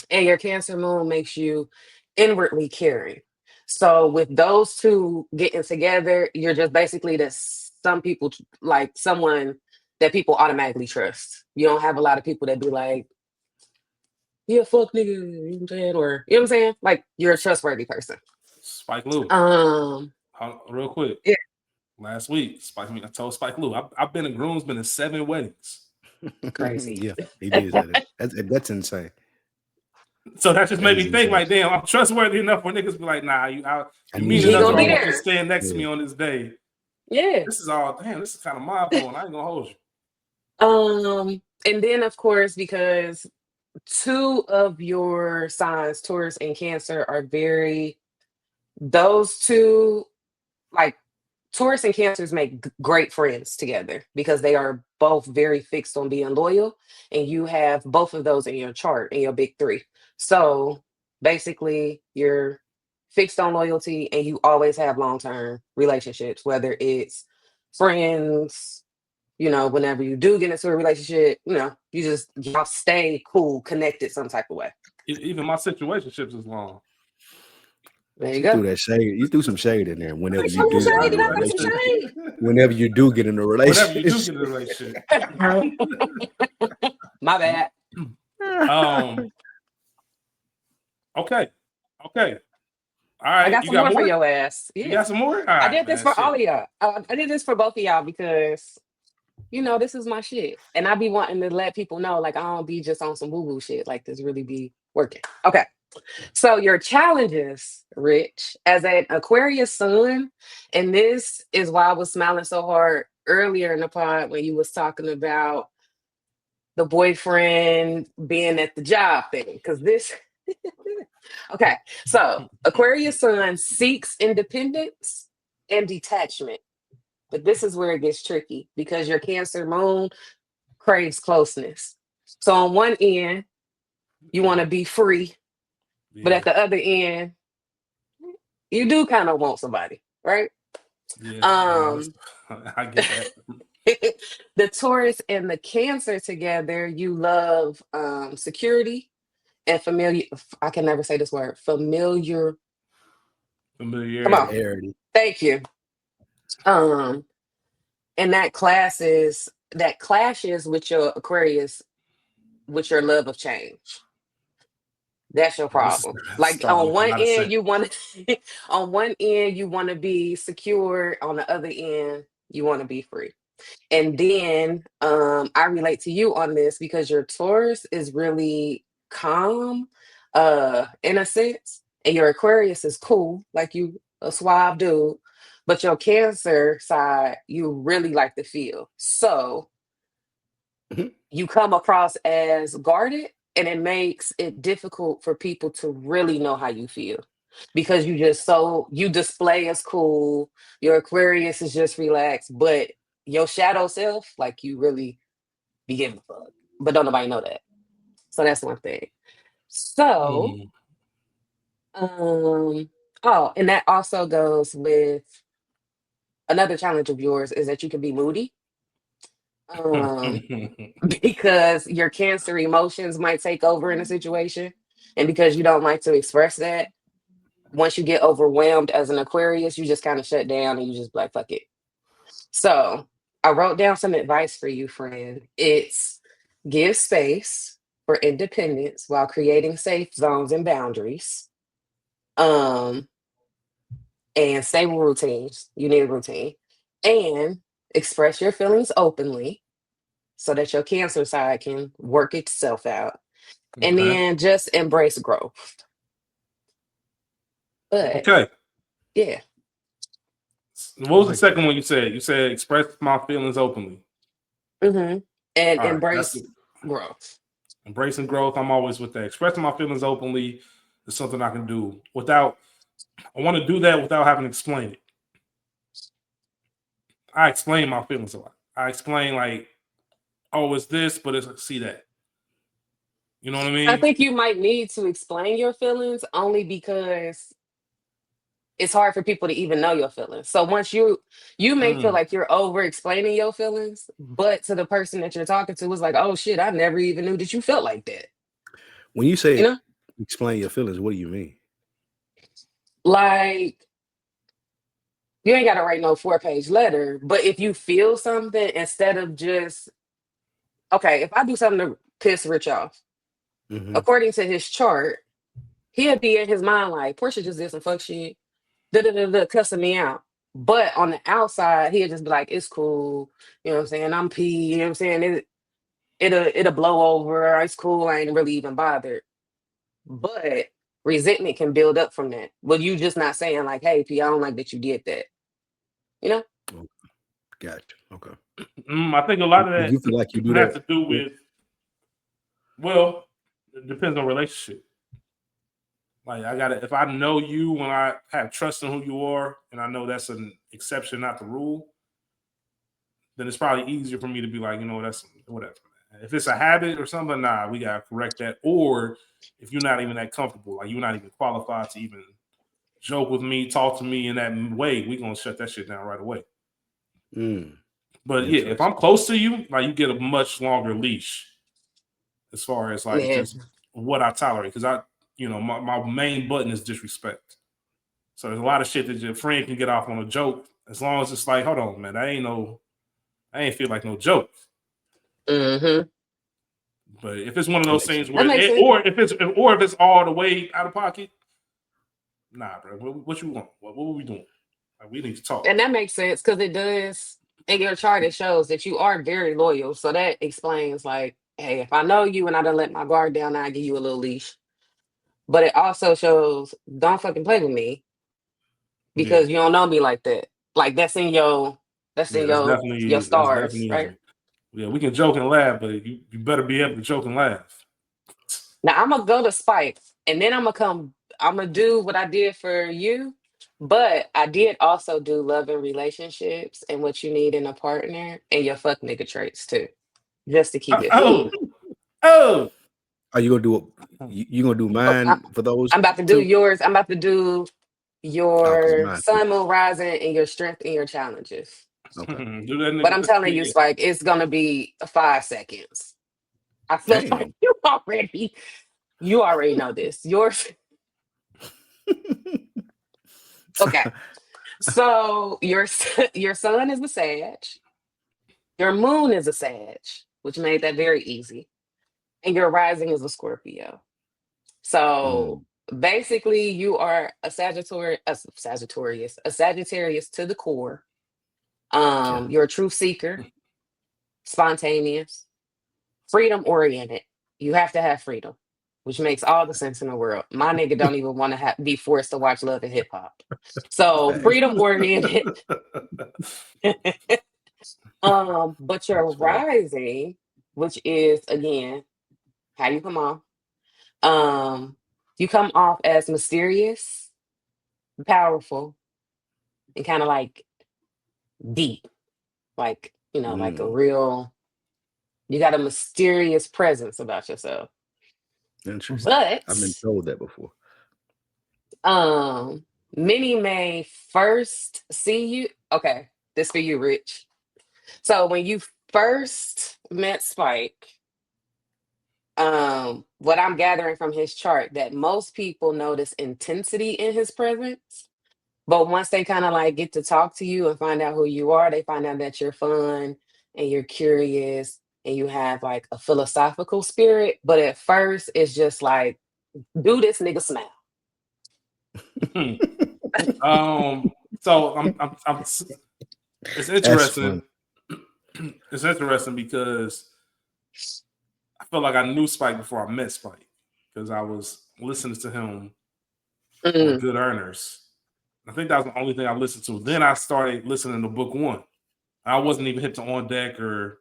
C: and your Cancer moon makes you inwardly caring. So with those two getting together, you're just basically some people, like someone that people automatically trust. You don't have a lot of people that be like, yeah, fuck nigga, you know what I'm saying? Or you know what I'm saying? Like you're a trustworthy person.
A: Spike Lou. Real quick.
C: Yeah.
A: Last week, I told Spike Lou, I've been a groomsman in 7 weddings.
C: Crazy.
B: Yeah, he did say that. That's insane.
A: So that just made me think, like, damn, I'm trustworthy enough for niggas to be like, nah, you mean enough to want you stand next to me on this day.
C: Yeah.
A: This is kind of mind blowing. I ain't gonna hold you.
C: And then of course, because 2 of your signs, Taurus and Cancer, are those two, like Taurus and Cancers make great friends together because they are both very fixed on being loyal, and you have both of those in your chart, in your big 3. So basically you're fixed on loyalty and you always have long-term relationships, whether it's friends, you know, whenever you do get into a relationship, you know, y'all stay cool, connected some type of way.
A: Even my situationships is long.
C: There you go.
B: Threw that shade. You threw some shade in there. Whenever you do get in a relationship.
C: My bad.
A: Okay. All right.
C: I got some more for your ass.
A: Yeah. You got some more? All right,
C: I did this for all of y'all. I did this for both of y'all because, you know, this is my shit. And I be wanting to let people know, like, I don't be just on some woo-woo shit. Like, this really be working. Okay. So your challenges, Rich, as an Aquarius sun, and this is why I was smiling so hard earlier in the pod when you was talking about the boyfriend being at the job thing, because this okay, so Aquarius sun seeks independence and detachment, but this is where it gets tricky because your Cancer moon craves closeness. So on one end, you want to be free. Yeah. But at the other end, you do kind of want somebody, right?
A: Yeah, I get
C: that. The Taurus and the Cancer together, you love security and familiar. I can never say this word. Familiarity. Come on. Thank you. And that clashes with your Aquarius, with your love of change. That's your problem. Like on one end, you want to be secure. On the other end, you want to be free. And then I relate to you on this because your Taurus is really calm, in a sense, and your Aquarius is cool, like you a suave dude. But your Cancer side, you really like to feel. So you come across as guarded, And it makes it difficult for people to really know how you feel because you display as cool. Your Aquarius is just relaxed, but your shadow self, like you really be giving a fuck. But don't nobody know that. So that's one thing. So, oh, and that also goes with another challenge of yours is that you can be moody. Um, because your Cancer emotions might take over in a situation, and because you don't like to express that, once you get overwhelmed as an Aquarius, you just kind of shut down and you just be like, fuck it. So I wrote down some advice for you, friend. It's give space for independence while creating safe zones and boundaries. Um, and stable routines. You need a routine. And express your feelings openly so that your Cancer side can work itself out. And then just embrace growth. But
A: okay.
C: yeah.
A: What was the second one you said? You said express my feelings openly.
C: Mm-hmm. And
A: All
C: embrace growth.
A: Embracing growth. I'm always with that. Expressing my feelings openly is something I can do without. I want to do that without having to explain it. I explain my feelings a lot. I explain like, oh, it's this, but it's see that. You know what I mean?
C: I think you might need to explain your feelings only because it's hard for people to even know your feelings. So once you may feel like you're over explaining your feelings, but to the person that you're talking to is like, oh shit, I never even knew that you felt like that.
B: When you say explain your feelings, what do you mean?
C: Like, you ain't got to write no 4-page letter, but if you feel something, instead of just, okay, if I do something to piss Rich off, according to his chart, he'll be in his mind like, Portia just did some fuck shit, cussing me out. But on the outside, he'll just be like, it's cool. You know what I'm saying? I'm pee. You know what I'm saying? It'll blow over. It's cool. I ain't really even bothered. But resentment can build up from that. But you just not saying like, hey, P, I don't like that you did that. You know?
B: Gotcha. Okay.
A: I think a lot of that
B: you feel like you do
A: has
B: that?
A: to do with, well, it depends on relationship. Like if I know you, when I have trust in who you are, and I know that's an exception, not the rule, then it's probably easier for me to be like, you know, that's whatever. If it's a habit or something, nah, we gotta correct that. Or if you're not even that comfortable, like you're not even qualified to even joke with me, talk to me in that way, we're gonna shut that shit down right away. But yeah, if I'm close to you, like you get a much longer leash as far as like just what I tolerate. Because my main button is disrespect. So there's a lot of shit that your friend can get off on a joke, as long as it's like, hold on, man, I ain't feel like no joke.
C: Mm-hmm.
A: But if it's one of those things
C: where,
A: or if it's all the way out of pocket, nah, bro. What you want? What are we doing? Like, we need to talk.
C: And that makes sense because it does in your chart. It shows that you are very loyal. So that explains like, hey, if I know you and I done let my guard down, I give you a little leash. But it also shows don't fucking play with me because you don't know me like that. Like that's in your stars, right?
A: Yeah, we can joke and laugh, but you better be able to joke and laugh.
C: Now I'm gonna go to Spike, and then I'm gonna do what I did for you, but I did also do love and relationships and what you need in a partner and your fuck nigga traits too, just to keep it fun.
B: Are you gonna do you gonna do mine for those?
C: I'm about to do yours. I'm about to do your sun, moon, rising, and your strength and your challenges.
B: Okay.
C: But I'm telling you, Spike, it's gonna be 5 seconds. I feel like you already know this. Yours. Okay. So your sun is a Sag. Your moon is a Sag, which made that very easy. And your rising is a Scorpio. So basically you are a Sagittarius to the core. You're a truth seeker, spontaneous, freedom oriented. You have to have freedom, which makes all the sense in the world. My nigga don't even want to be forced to watch Love and Hip Hop. So freedom oriented. But your rising, which is again how you come off. You come off as mysterious, powerful, and kind of like deep, like like a real. You got a mysterious presence about yourself.
B: Interesting.
C: But
B: I've been told that before.
C: Many may first see you. Okay, this for you, Rich. So when you first met Spike, what I'm gathering from his chart that most people notice intensity in his presence, but once they kind of like get to talk to you and find out who you are, they find out that you're fun and you're curious and you have like a philosophical spirit. But at first, it's just like, do this nigga smile.
A: So it's interesting. It's interesting because I feel like I knew Spike before I met Spike because I was listening to him on Good Earners. I think that was the only thing I listened to. Then I started listening to Book One. I wasn't even hip to On Deck or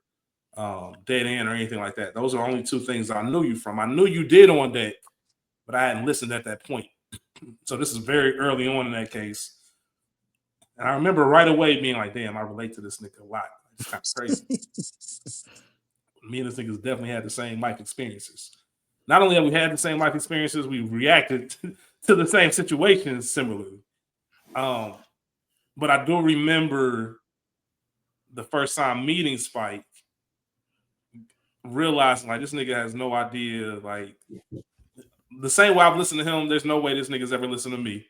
A: Dead End or anything like that. Those are only two things I knew you from. I knew you did On Deck, but I hadn't listened at that point. So this is very early on in that case. And I remember right away being like, damn, I relate to this nigga a lot. It's kind of crazy. Me and this niggas definitely had the same life experiences. Not only have we had the same life experiences, we reacted to the same situations similarly. But I do remember the first time meeting Spike, realizing like this nigga has no idea, like the same way I've listened to him, there's no way this nigga's ever listened to me.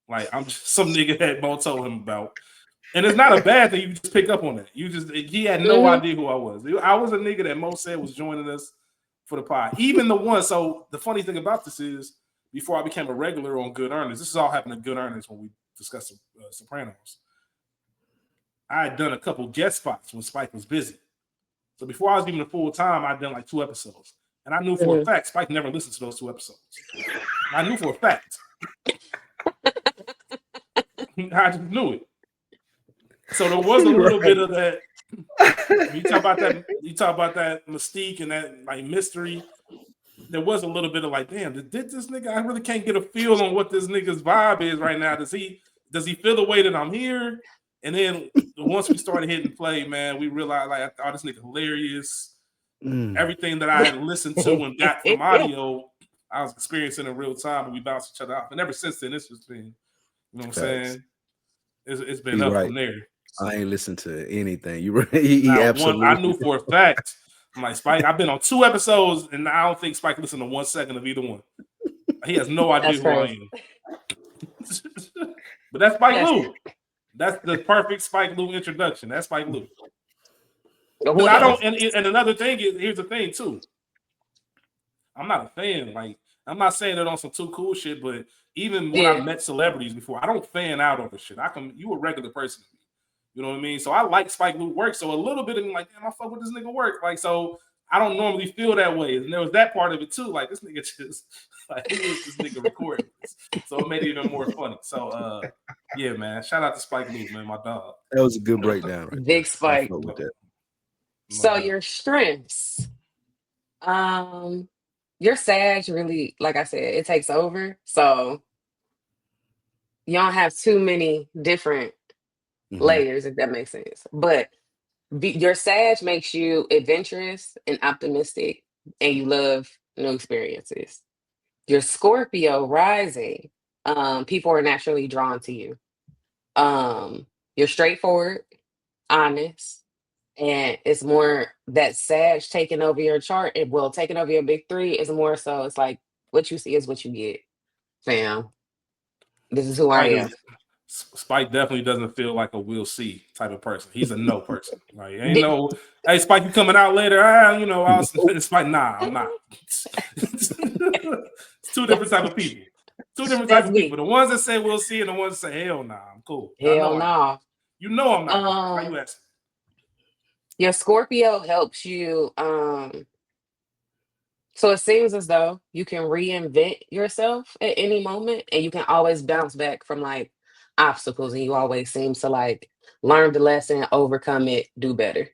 A: Like I'm just some nigga that Mo told him about. And it's not a bad thing. You just pick up on that. He had no idea who I was. I was a nigga that Mo said was joining us for the pod. Even the one. So the funny thing about this is, before I became a regular on Good Earners, this is all happened to Good Earners when we discussed Sopranos. I had done a couple guest spots when Spike was busy. So before I was even a full time, I'd done like 2 episodes. And I knew for a fact Spike never listened to those 2 episodes. I knew for a fact. I just knew it. So there was a little bit of that. You talk about that mystique and that like mystery. There was a little bit of like, damn, did this nigga? I really can't get a feel on what this nigga's vibe is right now. Does he feel the way that I'm here? And then once we started hitting play, man, we realized like, oh, this nigga hilarious. Everything that I had listened to and got from audio, I was experiencing in real time, and we bounced each other off. And ever since then, it's just been, you know what I'm saying? It's been up from there.
B: I ain't listened to anything. You right? He absolutely.
A: I knew for a fact. I'm like, Spike, I've been on 2 episodes, and I don't think Spike listened to 1 second of either one. He has no idea who I am. But that's Spike Lou. That's the perfect Spike Lou introduction. That's Spike Lou. I don't. And another thing is, here's the thing too. I'm not a fan. Like, I'm not saying that on some too cool shit, but even when I met celebrities before, I don't fan out over shit. You a regular person. You know what I mean? So I like Spike Lee work. So a little bit of me like, damn, I fuck with this nigga work. Like, so I don't normally feel that way. And there was that part of it too. Like, this nigga just like, who is this nigga recording this? So it made it even more funny. So yeah, man. Shout out to Spike Lee, man, my dog.
B: That was a good breakdown. Right
C: Big Spike. With that. So your strengths. Your Sag really, like I said, it takes over. So you don't have too many different layers, if that makes sense. But your Sag makes you adventurous and optimistic, and you love new experiences. Your Scorpio rising, people are naturally drawn to you. You're straightforward, honest, and it's more that Sag taking over your chart. Taking over your big 3 is more so. It's like what you see is what you get, fam. This is who I am.
A: Spike definitely doesn't feel like a we'll see type of person. He's a no person. Like, ain't no, hey, Spike, you coming out later? Spike, nah, I'm not. It's 2 different type of people. 2 different type of people. The ones that say we'll see and the ones that say, hell nah, I'm cool.
C: Hell nah.
A: You know I'm not. Why you asking?
C: Your Scorpio helps you. So it seems as though you can reinvent yourself at any moment, and you can always bounce back from like obstacles, and you always seem to like learn the lesson, overcome it, do better.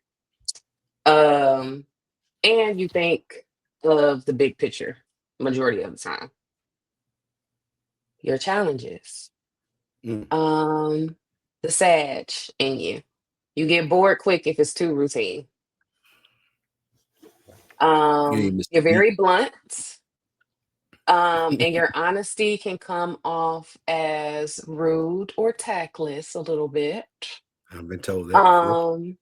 C: And you think of the big picture majority of the time. Your challenges. The Sag in you. You get bored quick if it's too routine. You're very blunt. And your honesty can come off as rude or tactless a little bit.
B: I've been told that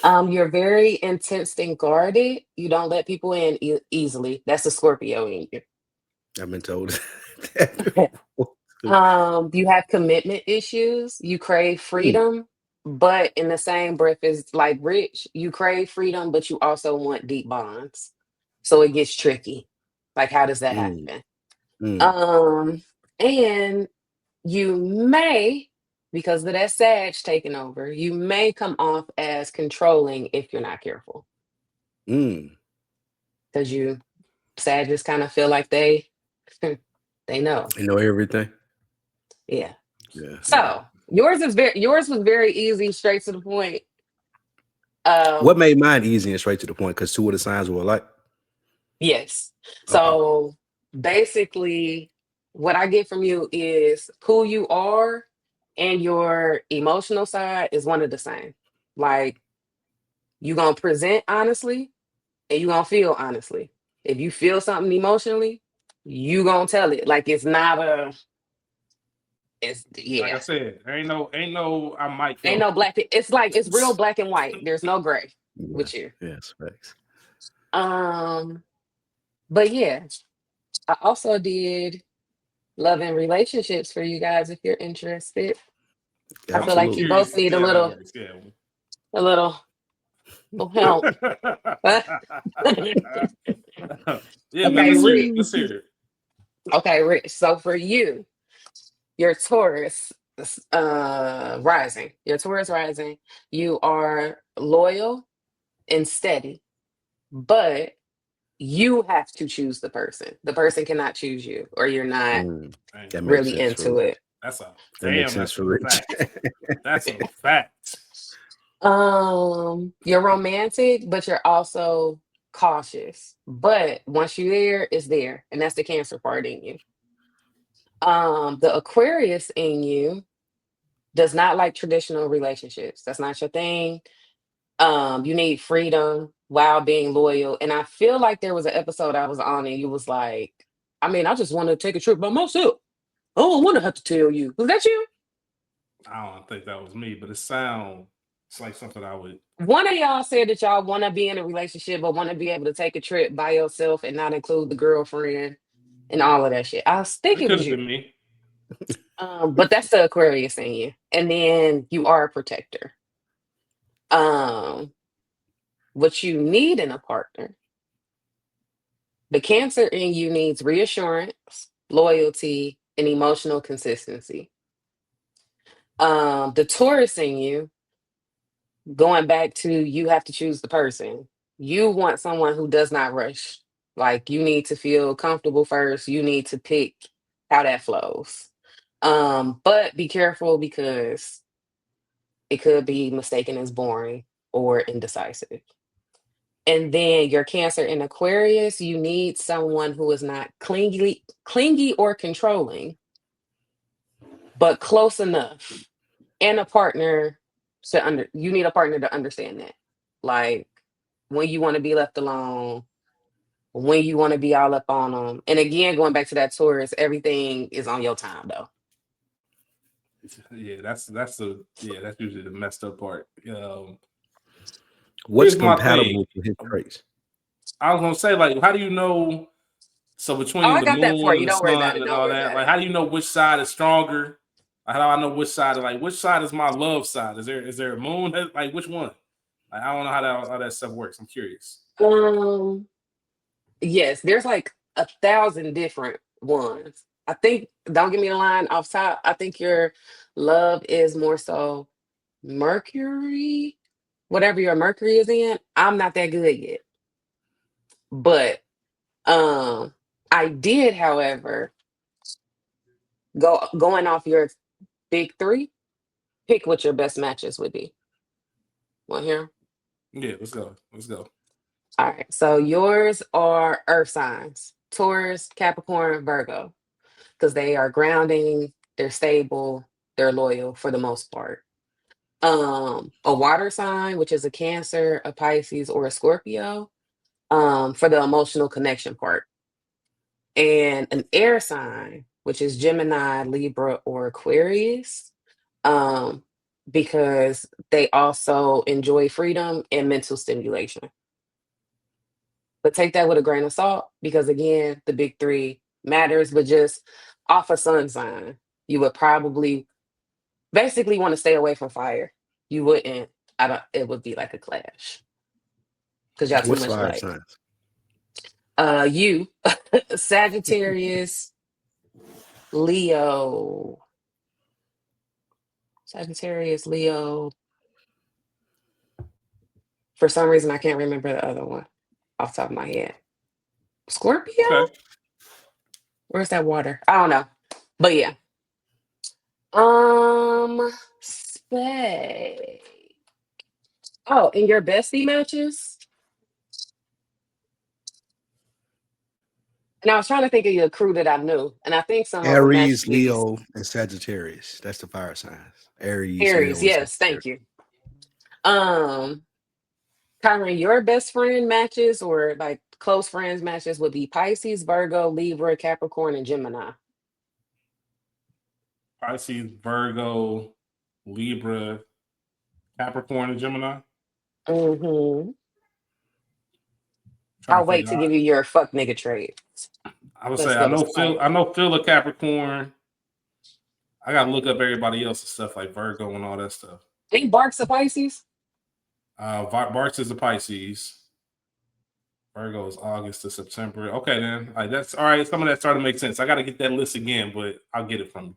B: before.
C: You're very intense and guarded. You don't let people in easily. That's a Scorpio in you.
B: I've been told that
C: you have commitment issues. You crave freedom, but in the same breath as like Rich, you crave freedom, but you also want deep bonds. So it gets tricky. Like, how does that happen? And you may, because of that Sag taking over, you may come off as controlling if you're not careful. Because Sag just kind of feel like they know.
B: They know everything.
C: Yeah. So yours was very easy, straight to the point.
B: What made mine easy and straight to the point? Because 2 of the signs were alike.
C: Yes. So basically, what I get from you is who you are and your emotional side is one of the same. Like, you gonna present honestly and you gonna feel honestly. If you feel something emotionally, you gonna tell it. Like, it's not a. It's
A: Like I said, ain't no. I might.
C: Ain't no black. It's like it's real black and white. There's no gray with you.
B: Yes, facts.
C: But yeah, I also did love and relationships for you guys if you're interested. I feel like you both need a little help.
A: Yeah, okay, let's hear it.
C: Okay, Rich. So for you, your Taurus rising, you are loyal and steady, but you have to choose the person. The person cannot choose you, or you're not really into it.
A: That's a fact. That's a fact.
C: You're romantic, but you're also cautious. But once you're there, it's there, and that's the Cancer part in you. The Aquarius in you does not like traditional relationships. That's not your thing. You need freedom while being loyal. And I feel like there was an episode I was on and you was like, I mean, I just want to take a trip by myself. I don't want to have to tell you. Was that you?
A: I don't think that was me, but it's like something I would.
C: One of y'all said that y'all want to be in a relationship, but want to be able to take a trip by yourself and not include the girlfriend and all of that shit. I was thinking it was you.
A: Me.
C: But that's the Aquarius in you. And then you are a protector. What you need in a partner, the Cancer in you needs reassurance, loyalty, and emotional consistency. The Taurus in you, going back to you have to choose the person. You want someone who does not rush. Like, you need to feel comfortable first. You need to pick how that flows. But be careful because it could be mistaken as boring or indecisive. And then your Cancer in Aquarius, you need someone who is not clingy or controlling, but close enough. And a partner you need a partner to understand that. Like, when you want to be left alone, when you want to be all up on them. And again, going back to that Taurus, everything is on your time though.
A: Yeah, that's usually the messed up part.
B: What's compatible with his traits?
A: I was gonna say, like, how do you know? So between the moon and the sun and all that, like, how do you know which side is stronger? How do I know which side is my love side? Is there a moon? Like, which one? Like, I don't know how that stuff works. I'm curious.
C: Yes, there's like 1,000 different ones. I think, don't get me the line off top. I think your love is more so Mercury, whatever your Mercury is in. I'm not that good yet. But I did, however, going off your big 3, pick what your best matches would be. Want to hear?
A: Yeah, let's go.
C: All right. So yours are earth signs: Taurus, Capricorn, Virgo, because they are grounding, they're stable, they're loyal for the most part. A water sign, which is a Cancer, a Pisces, or a Scorpio, for the emotional connection part. And an air sign, which is Gemini, Libra, or Aquarius, um, because they also enjoy freedom and mental stimulation. But take that with a grain of salt, because again, the big three matters, but just off a sun sign, you would probably basically want to stay away from fire. You wouldn't, I don't, it would be like a clash because y'all too
B: What's
C: much
B: fire
C: alike.
B: signs?
C: You, Sagittarius, Leo, Sagittarius, Leo. For some reason, I can't remember the other one off the top of my head. Scorpio?
A: Okay.
C: Where's that water? I don't know. But yeah. Spade. Oh, and your bestie matches? And I was trying to think of your crew that I knew, and I think some of them matched
B: Aries,
C: these.
B: Leo, and Sagittarius. That's the fire signs. Aries, Leo,
C: Aries,
B: and
C: yes,
B: Sagittarius.
C: thank you. Kyron, your best friend matches or like close friends matches would be Pisces, Virgo, Libra, Capricorn, and Gemini.
A: Pisces, Virgo, Libra, Capricorn, and Gemini.
C: Mm-hmm.
A: Trying
C: I'll
A: to
C: wait
A: think.
C: to give you your fuck nigga trade.
A: I would
C: Let's
A: say
C: go to Spike.
A: I know Phil a Capricorn. I gotta look up everybody else's stuff like Virgo and all that stuff.
C: Ain't Barks a Pisces?
A: Barks is a Pisces. Virgo is August to September. Okay, then. Like that's all right. Some of that started to make sense. I gotta get that list again, but I'll get it from you.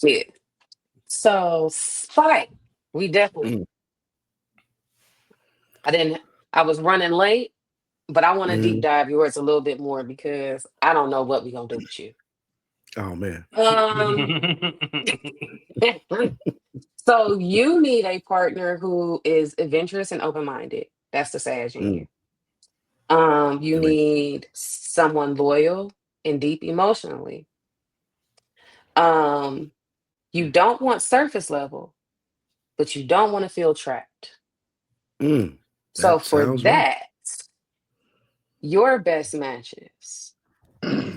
C: Yeah. So Spike, we definitely. I was running late, but I want to deep dive yours a little bit more because I don't know what we're gonna do with you.
B: Oh man.
C: So you need a partner who is adventurous and open-minded. That's the Sag in you. You need someone loyal and deep emotionally. You don't want surface level, but you don't want to feel trapped. So for that, your best matches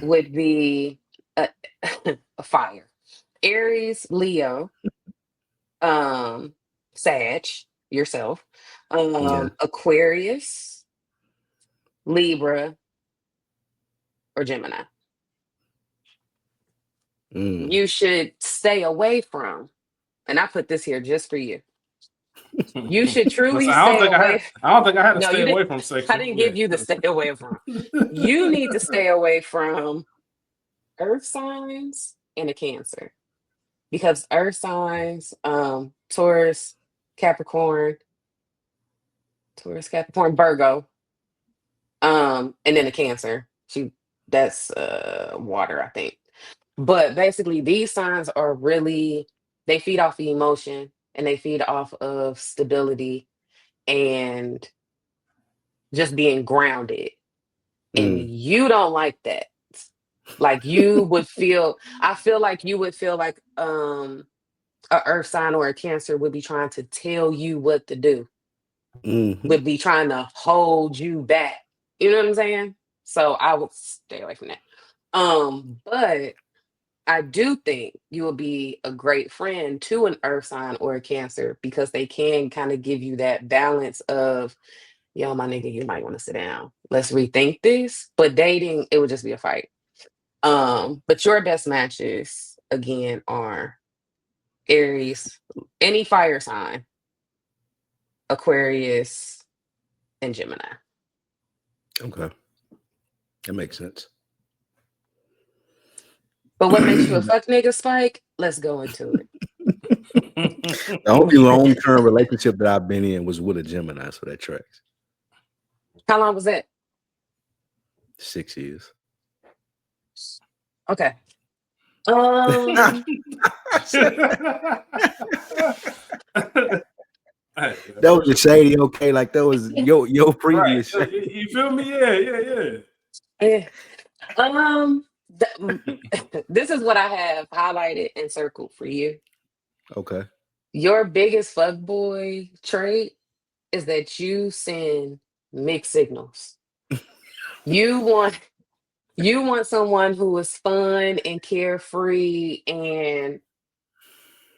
C: would be a fire. Aries, Leo, Sag, yourself, Aquarius, Libra, or Gemini. You should stay away from, and I put this here just for you. You should truly stay away.
A: I don't think I had to
C: No,
A: stay
C: you
A: away
C: didn't.
A: from section.
C: I didn't give you the stay away from. You need to stay away from earth signs and a Cancer. Because earth signs, Taurus, Capricorn, Virgo, and then a Cancer. That's water, I think. But basically, these signs are really, they feed off the emotion and they feed off of stability and just being grounded. And you don't like that. Like you would feel, I feel like you would feel like a earth sign or a Cancer would be trying to tell you what to do. Would be trying to hold you back. You know what I'm saying? So I would stay away from that. But I do think you will be a great friend to an earth sign or a Cancer because they can kind of give you that balance of, yo, my nigga, you might want to sit down. Let's rethink this. But dating, it would just be a fight. But your best matches again are Aries, any fire sign, Aquarius, and Gemini.
B: Okay. That makes sense.
C: But what makes you a fuck nigga, Spike? Let's go into it.
B: The only long-term relationship that I've been in was with a Gemini, so that tracks.
C: How long was that?
B: 6 years.
C: Okay.
A: Hey,
B: that was a shady. Okay, like that was your previous.
A: Right. You feel me? Yeah.
C: This is what I have highlighted and circled for you.
B: Okay.
C: Your biggest fuckboy trait is that you send mixed signals. You want someone who is fun and carefree and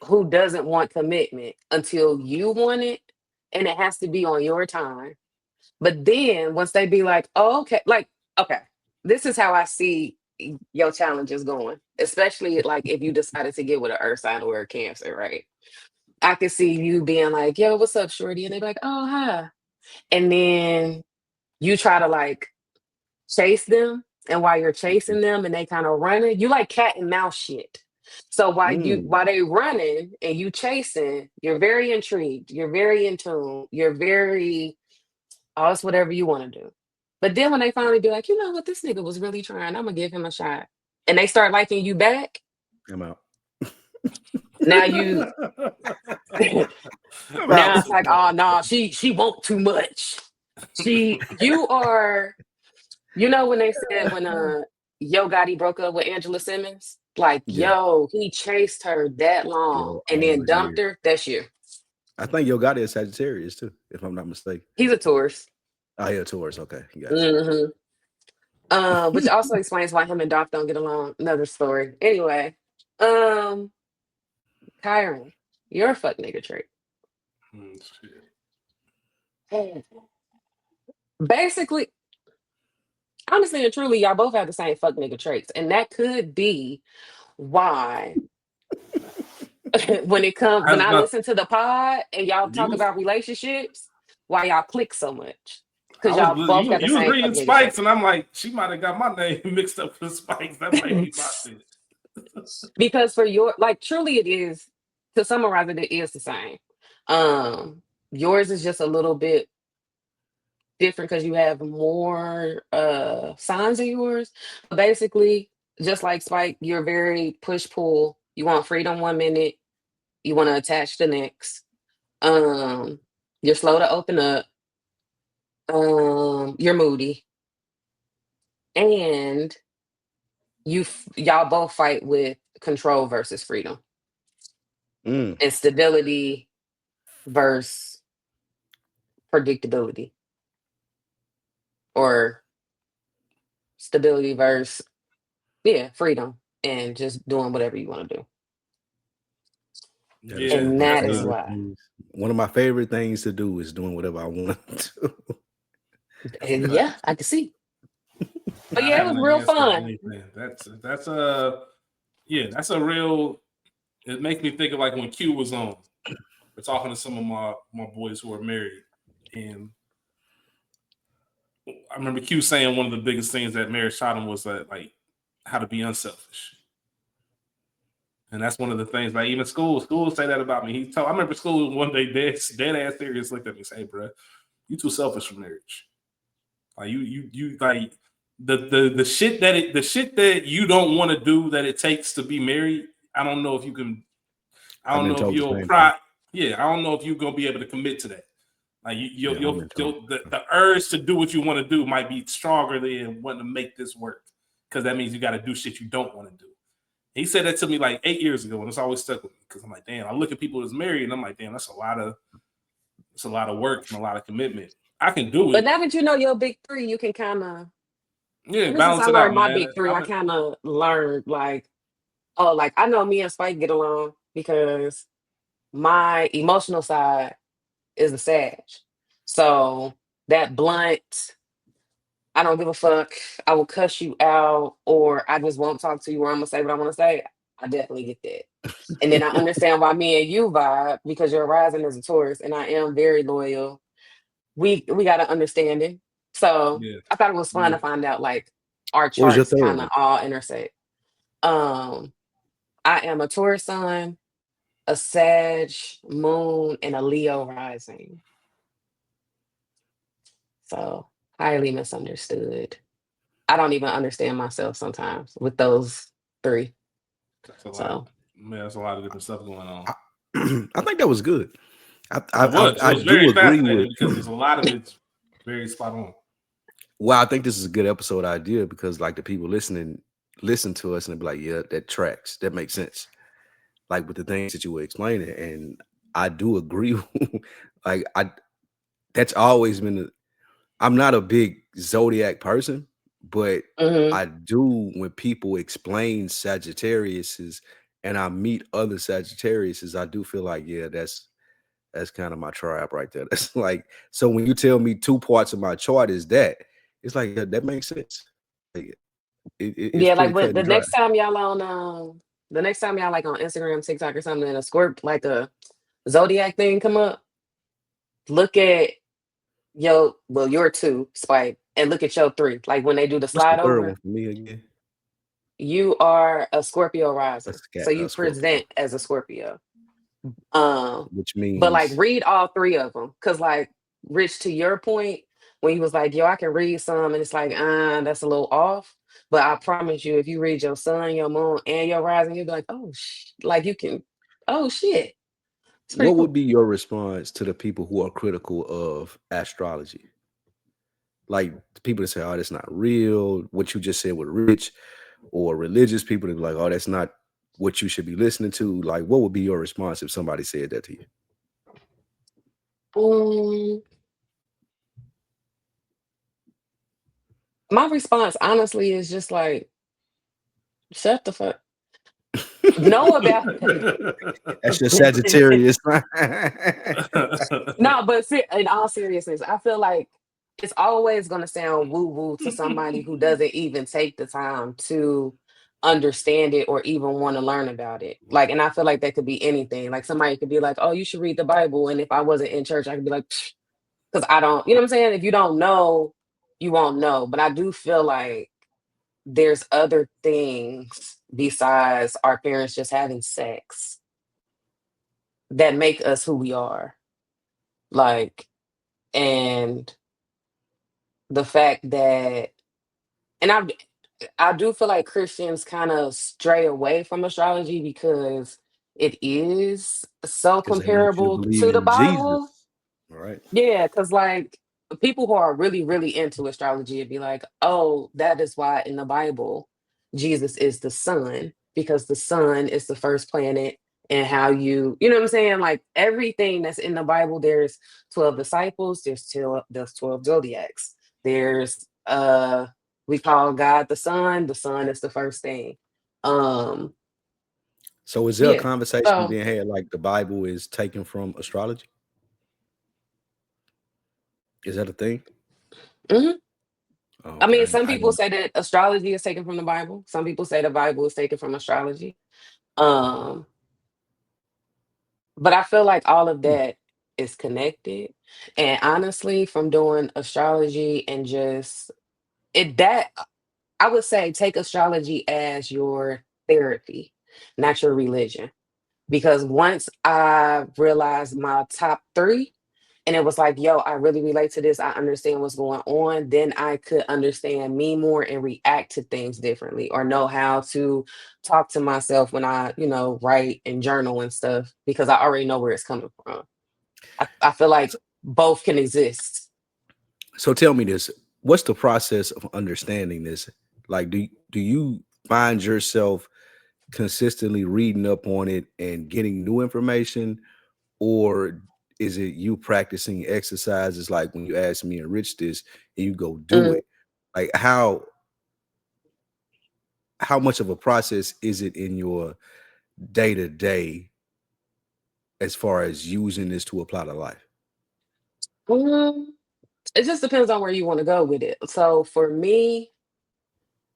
C: who doesn't want commitment until you want it, and it has to be on your time. But then once they be like, oh, okay, like, okay, this is how I see your challenges going, especially like if you decided to get with an earth sign or a Cancer, right? I could see you being like, yo, what's up, shorty? And they be like, oh, hi. And then you try to like chase them. And while you're chasing them and they kind of running, you like cat and mouse shit. So while they running and you chasing, you're very intrigued, you're very in tune, you're very, oh, it's whatever you want to do. But then when they finally be like, you know what, this nigga was really trying, I'm gonna give him a shot. And they start liking you back.
B: I'm out.
C: Now you now it's like, oh no, she won't too much. You are, you know when they said when Yo Gotti broke up with Angela Simmons, like yo, he chased her that long and then dumped her. That's you.
B: I think Yo Gotti is Sagittarius too, if I'm not mistaken.
C: He's a Taurus.
B: Oh, yeah, Taurus. Okay, gotcha.
C: Which also explains why him and Doc don't get along. Another story. Anyway, Kyron, you're a fuck nigga trait. Basically, honestly and truly, y'all both have the same fuck nigga traits, and that could be why when I listen to the pod and y'all talk about relationships, why y'all click so much. Because y'all both got the same.
A: You reading Spikes, and I'm like, she might have got my name mixed up with Spikes. That might be my shit.
C: Because for your, like, truly it is, to summarize it is the same. Yours is just a little bit different because you have more signs of yours. But basically, just like Spike, you're very push-pull. You want freedom 1 minute, you want to attach the next. You're slow to open up. You're moody. And y'all both fight with control versus freedom. And stability versus predictability. Or stability versus freedom and just doing whatever you want to do.
A: Yeah,
C: and that is why.
B: One of my favorite things to do is doing whatever I want to.
C: And yeah, I can see. But yeah, it was real fun.
A: That's a real. It makes me think of like when Q was on. We're talking to some of my boys who are married, and I remember Q saying one of the biggest things that marriage taught him was that like how to be unselfish. And that's one of the things, like even schools say that about me. I remember school one day, dead ass serious looked at me and said, "Hey, bro, you too selfish for marriage. Like you like the shit that you don't want to do that it takes to be married. I don't know if you can. I don't know if you'll try. Yeah, I don't know if you're gonna be able to commit to that. Like the urge to do what you want to do might be stronger than wanting to make this work, because that means you got to do shit you don't want to do." He said that to me like 8 years ago, and it's always stuck with me because I'm like, damn. I look at people that's married, and I'm like, damn, that's a lot of work and a lot of commitment. I can do it,
C: but now that you know your big three, you can kind of
A: balance it out.
C: My big three, I kind of learned like I know me and Spike get along because my emotional side is the Sag, so that blunt. I don't give a fuck. I will cuss you out, or I just won't talk to you, or I'm gonna say what I want to say. I definitely get that. And then I understand why me and you vibe, because you're rising as a Taurus, and I am very loyal. We got an understanding. So I thought it was fun to find out like our charts kind of all intersect. I am a Taurus sun, a Sag moon, and a Leo rising. So highly misunderstood. I don't even understand myself sometimes with those three.
A: That's a lot of different stuff going on.
B: I think that was good. I
A: was
B: do
A: very
B: agree
A: fascinating
B: with
A: because there's a lot of it's very spot on.
B: Well, I think this is a good episode idea because like the people listening listen to us and be like, yeah, that tracks. That makes sense. Like with the things that you were explaining. And I do agree. Like that's always been I'm not a big zodiac person, but I do when people explain Sagittarius's and I meet other Sagittarius's, I do feel like, yeah, that's kind of my tribe right there. That's like, so when you tell me 2 parts of my chart is that, it's like that makes sense. Like, it's
C: Yeah, like
B: pretty cut
C: when
B: and dry.
C: the next time y'all like on Instagram, TikTok, or something, and a zodiac thing come up, look at your 2 swipe and look at your 3. Like when they do the
B: What's the
C: slide
B: third one
C: over,
B: for me again?
C: you are a Scorpio rising,
B: That's
C: so you
B: Scorpio,
C: present as a Scorpio. Um,
B: which
C: but like
B: means
C: read all 3 of them, cause like Rich, to your point, when he was like, "Yo, I can read some," and it's like, that's a little off. But I promise you, if you read your sun, your moon, and your rising, you'll be like, "Oh, like you can, oh shit, it's pretty
B: what
C: cool."
B: would be your response to the people who are critical of astrology? Like the people that say, "Oh, that's not real." What you just said with Rich, or religious people that be like, "Oh, that's not what you should be listening to." Like, what would be your response if somebody said that to you?
C: Um, my response, honestly, is just like, "Shut the fuck." Know about
B: That's your Sagittarius.
C: No, but in all seriousness, I feel like it's always going to sound woo woo to somebody who doesn't even take the time to understand it or even want to learn about it. Like, and I feel like that could be anything. Like, somebody could be like, "Oh, you should read the Bible." And if I wasn't in church, I could be like, because I don't, you know what I'm saying? If you don't know, you won't know. But I do feel like there's other things besides our parents just having sex that make us who we are. Like, and the fact that, and I do feel like Christians kind of stray away from astrology because it is so
B: Because they want you to
C: comparable
B: believe
C: to the
B: in Jesus.
C: Bible.
B: All right.
C: Yeah, because like people who are really, really into astrology would be like, "Oh, that is why in the Bible Jesus is the sun, because the sun is the first planet." And how you know what I'm saying? Like everything that's in the Bible, there's 12 disciples, there's 12 zodiacs. There's we call God the sun is the first thing. Um,
B: So is there a
C: yeah.
B: conversation
C: So
B: being had like the Bible is taken from astrology? Is that a thing?
C: mhm.
B: Oh,
C: I
B: okay.
C: mean, some
B: I
C: people
B: didn't.
C: say that astrology is taken from the Bible. Some people say the Bible is taken from astrology. Um, but I feel like all of
B: Hmm.
C: that is connected. And honestly, from doing astrology and just it that I would say take astrology as your therapy, not your religion. Because once I realized my top 3, and it was like, "Yo, I really relate to this. I understand what's going on." Then I could understand me more and react to things differently, or know how to talk to myself when I, write and journal and stuff, because I already know where it's coming from. I feel like both can exist.
B: So tell me this: what's the process of understanding this? Like, do you find yourself consistently reading up on it and getting new information, or is it you practicing exercises like when you ask me and Rich this and you go do
C: Mm,
B: it? Like how much of a process is it in your day to day as far as using this to apply to life?
C: um, it just depends on where you want to go with it. So for me,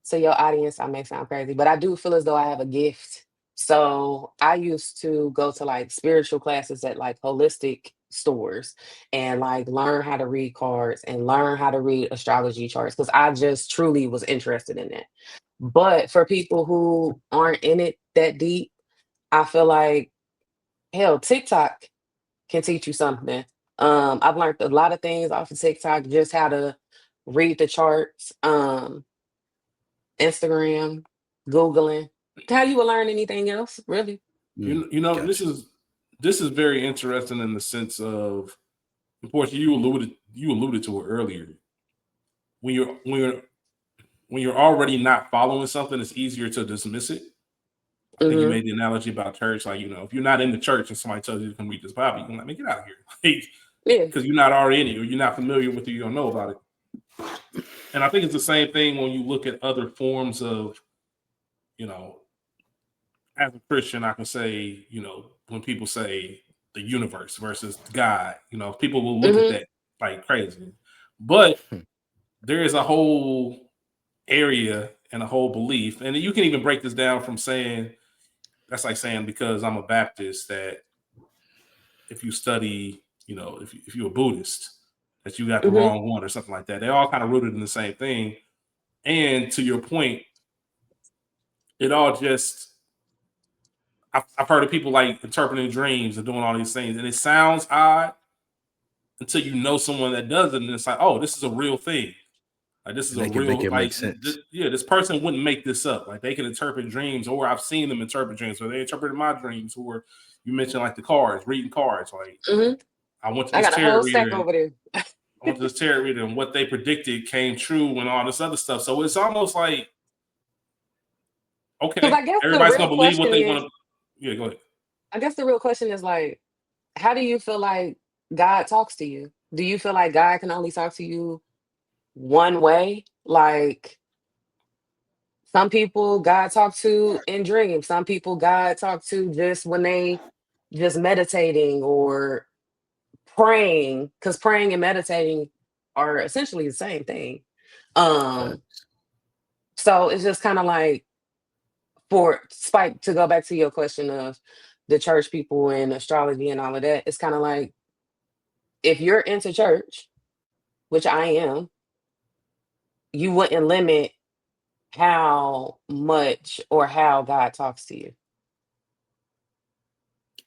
C: to your audience, I may sound crazy, but I do feel as though I have a gift. So I used to go to like spiritual classes at like holistic stores and like learn how to read cards and learn how to read astrology charts, because I just truly was interested in it. But for people who aren't in it that deep, I feel like hell, TikTok can teach you something. I've learned a lot of things off of TikTok, just how to read the charts. Instagram, Googling. How you will learn anything else, really.
A: You know,
B: Gotcha.
A: this is very interesting in the sense of, of course, you alluded to it earlier. When you're already not following something, it's easier to dismiss it. I think you made the analogy about church, like, if you're not in the church and somebody tells you to come read this Bible, you can like, get out of here, because you're not already in it, or you're not familiar with it, you don't know about it. And I think it's the same thing when you look at other forms of, as a Christian, I can say, when people say the universe versus God, people will look at that like crazy. But there is a whole area and a whole belief, and you can even break this down from saying, that's like saying, because I'm a Baptist, that if you study, if you're a Buddhist, that you got the wrong one or something like that. They're all kind of rooted in the same thing. And to your point, it all just, I've heard of people like interpreting dreams and doing all these things, and it sounds odd until you know someone that does it, and it's like, oh, this is a real thing. Like, this is a real, like, this person wouldn't make this up. Like, they can interpret dreams, or I've seen them interpret dreams, or they interpreted my dreams, or you mentioned like the cards, reading cards. Like, I went to this tarot reader. Over there. I went to this tarot reader, and what they predicted came true, and all this other stuff. So it's almost like, okay, everybody's gonna believe what they want to. Yeah, go ahead.
C: I guess the real question is, like, how do you feel like God talks to you? Do you feel like God can only talk to you one way? Like, some people God talk to in dreams, some people God talk to just when they just meditating or praying, because praying and meditating are essentially the same thing. So it's just kind of like, for Spike, to go back to your question of the church people and astrology and all of that, it's kind of like, if you're into church, which I am, you wouldn't limit how much or how God talks to you.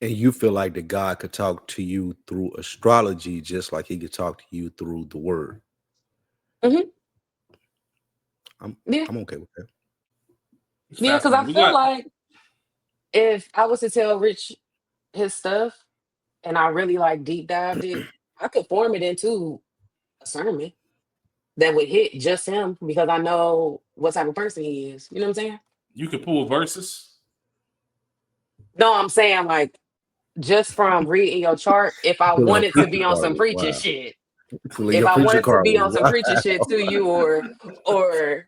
B: And you feel like that God could talk to you through astrology, just like he could talk to you through the word. I'm okay with that.
C: Yeah, because I feel like if I was to tell Rich his stuff and I really like deep dived it, I could form it into a sermon that would hit just him, because I know what type of person he is. You know what I'm saying?
A: You could pull verses.
C: No, I'm saying, like, just from reading your chart, if I wanted to be on some preaching shit. If I wanted to be on some preaching shit to you, or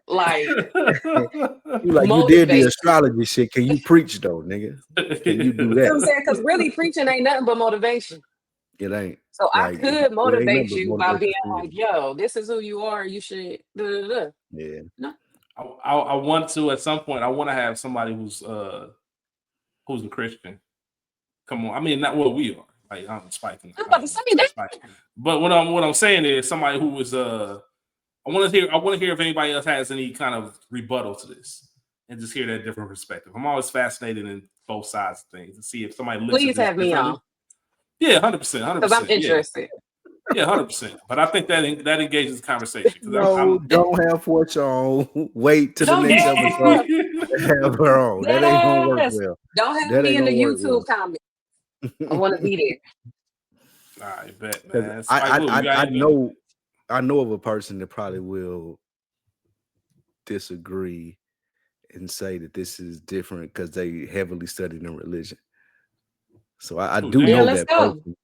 C: like,
B: you did the astrology shit. Can you preach though, nigga? Can you do that?
C: You know what I'm saying? Because really, preaching ain't nothing but motivation.
B: It ain't.
C: So like, I could motivate you by being like, yo, this is who you are. You should.
B: Yeah.
C: No.
A: I want to, at some point, I want to have somebody who's a Christian. Come on, I mean, not what we are. Like, I'm spiking.
C: I'm about to say that.
A: But what I'm saying is, somebody who was I want to hear if anybody else has any kind of rebuttal to this, and just hear that different perspective. I'm always fascinated in both sides of things, and see if somebody listens.
C: Please have me on.
A: Yeah, 100%.
C: Because I'm interested.
A: Yeah, 100%. But I think that engages the conversation.
B: No, don't have Portia on. Wait till the next episode. Have her on. That ain't gonna work well.
C: Don't have me in the YouTube comments. I want to be
A: there. I bet, man.
B: I know of a person that probably will disagree and say that this is different because they heavily studied in religion. So I do know that person.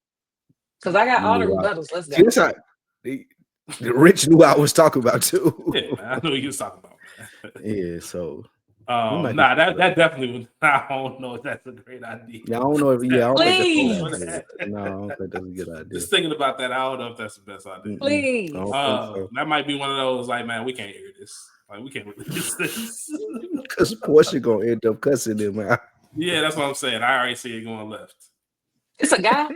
C: Because I got all the rebuttals. Let's go.
B: The Rich knew I was talking about too.
A: Yeah, man, I knew what you was talking about, man.
B: Yeah, so
A: that definitely was. I don't know if that's a great idea.
B: Yeah, I don't know if I don't
C: Please.
B: think that's no, I don't think that's a good idea.
A: Just thinking about that, I don't know if that's the best idea.
C: Please.
A: That might be one of those, like, man, we can't hear this. Like, we can't release this.
B: Because Portia gonna end up cussing him out.
A: Yeah, that's what I'm saying. I already see it going left.
C: It's a guy.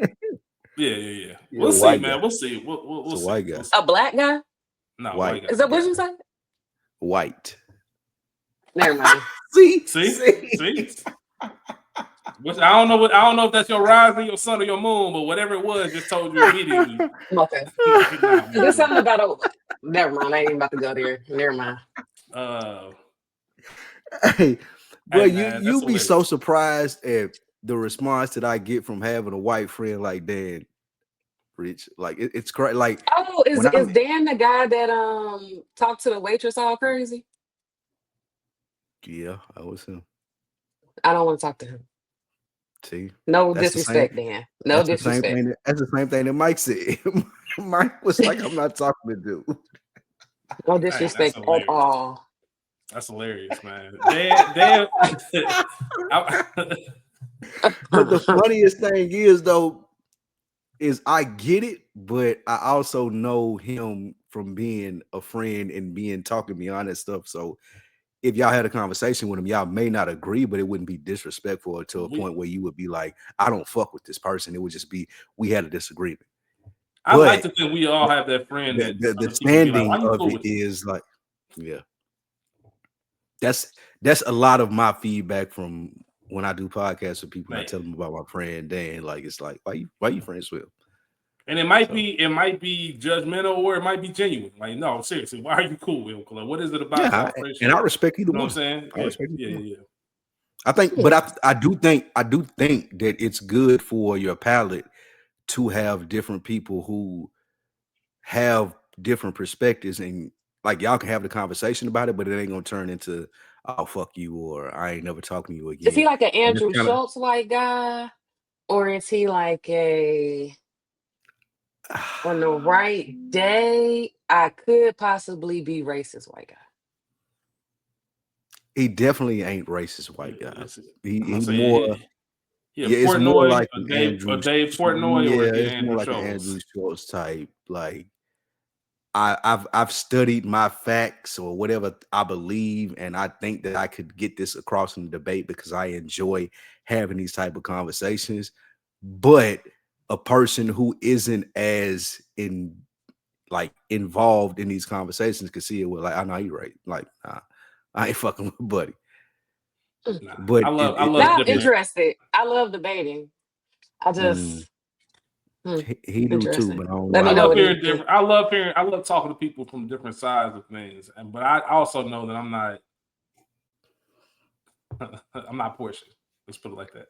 A: Yeah. We'll see, man. We'll see. We'll see.
B: A white guy.
C: A black guy?
A: No, white guy.
C: Is that what you said?
B: White.
C: Never mind.
A: See. Which I don't know if that's your rising, your sun, or your moon, but whatever it was, just told you immediately.
C: Okay. There's something about never mind. I ain't about to go there. Never mind.
B: Hey, bro, you be so surprised at the response that I get from having a white friend like Dan, Rich, like it's great. Like,
C: oh, is Dan the guy that talked to the waitress all crazy?
B: Yeah, I was him.
C: I don't want to talk to him.
B: See,
C: no disrespect, Dan. No disrespect.
B: That's the same thing that Mike said. Mike was like, "I'm not talking to dude."
C: No disrespect at all.
A: That's hilarious, man. Dan.
B: But the funniest thing is, though, is I get it, but I also know him from being a friend and being talking beyond that stuff. So if y'all had a conversation with him, y'all may not agree, but it wouldn't be disrespectful to a point where you would be like, I don't fuck with this person. It would just be, we had a disagreement.
A: I like to think we all have that friend that
B: the standing of it is like, yeah. That's a lot of my feedback from when I do podcasts with people. I tell them about my friend Dan. Like, it's like, why you friends with him?
A: And it might be judgmental or it might be genuine. Like, no, seriously, why are you cool with him? Like, what is it about?
B: Yeah, and I respect either one.
A: What I'm saying? I respect
B: yeah. I think, but I do think that it's good for your palate to have different people who have different perspectives, and like y'all can have the conversation about it, but it ain't gonna turn into "I'll fuck you" or "I ain't never talking to you again."
C: Is he like an Andrew Schultz white guy, or is he like a on the right day I could possibly be racist white guy?
B: He definitely ain't racist white guy. He's more.
A: It's
B: more like
A: a Dave Portnoy, or
B: it's more like an Andrew Schultz type. Like, I've studied my facts or whatever I believe, and I think that I could get this across in the debate because I enjoy having these type of conversations. But a person who isn't as involved in these conversations could see it with like, I know you're right. Like, nah, I ain't fucking with buddy.
A: Nah, but I love
C: not interested. I love debating. I just
B: he do too, but I don't
C: Let
B: know.
C: me know
A: I love talking to people from different sides of things, but I also know that I'm not Portia. Let's put it like that.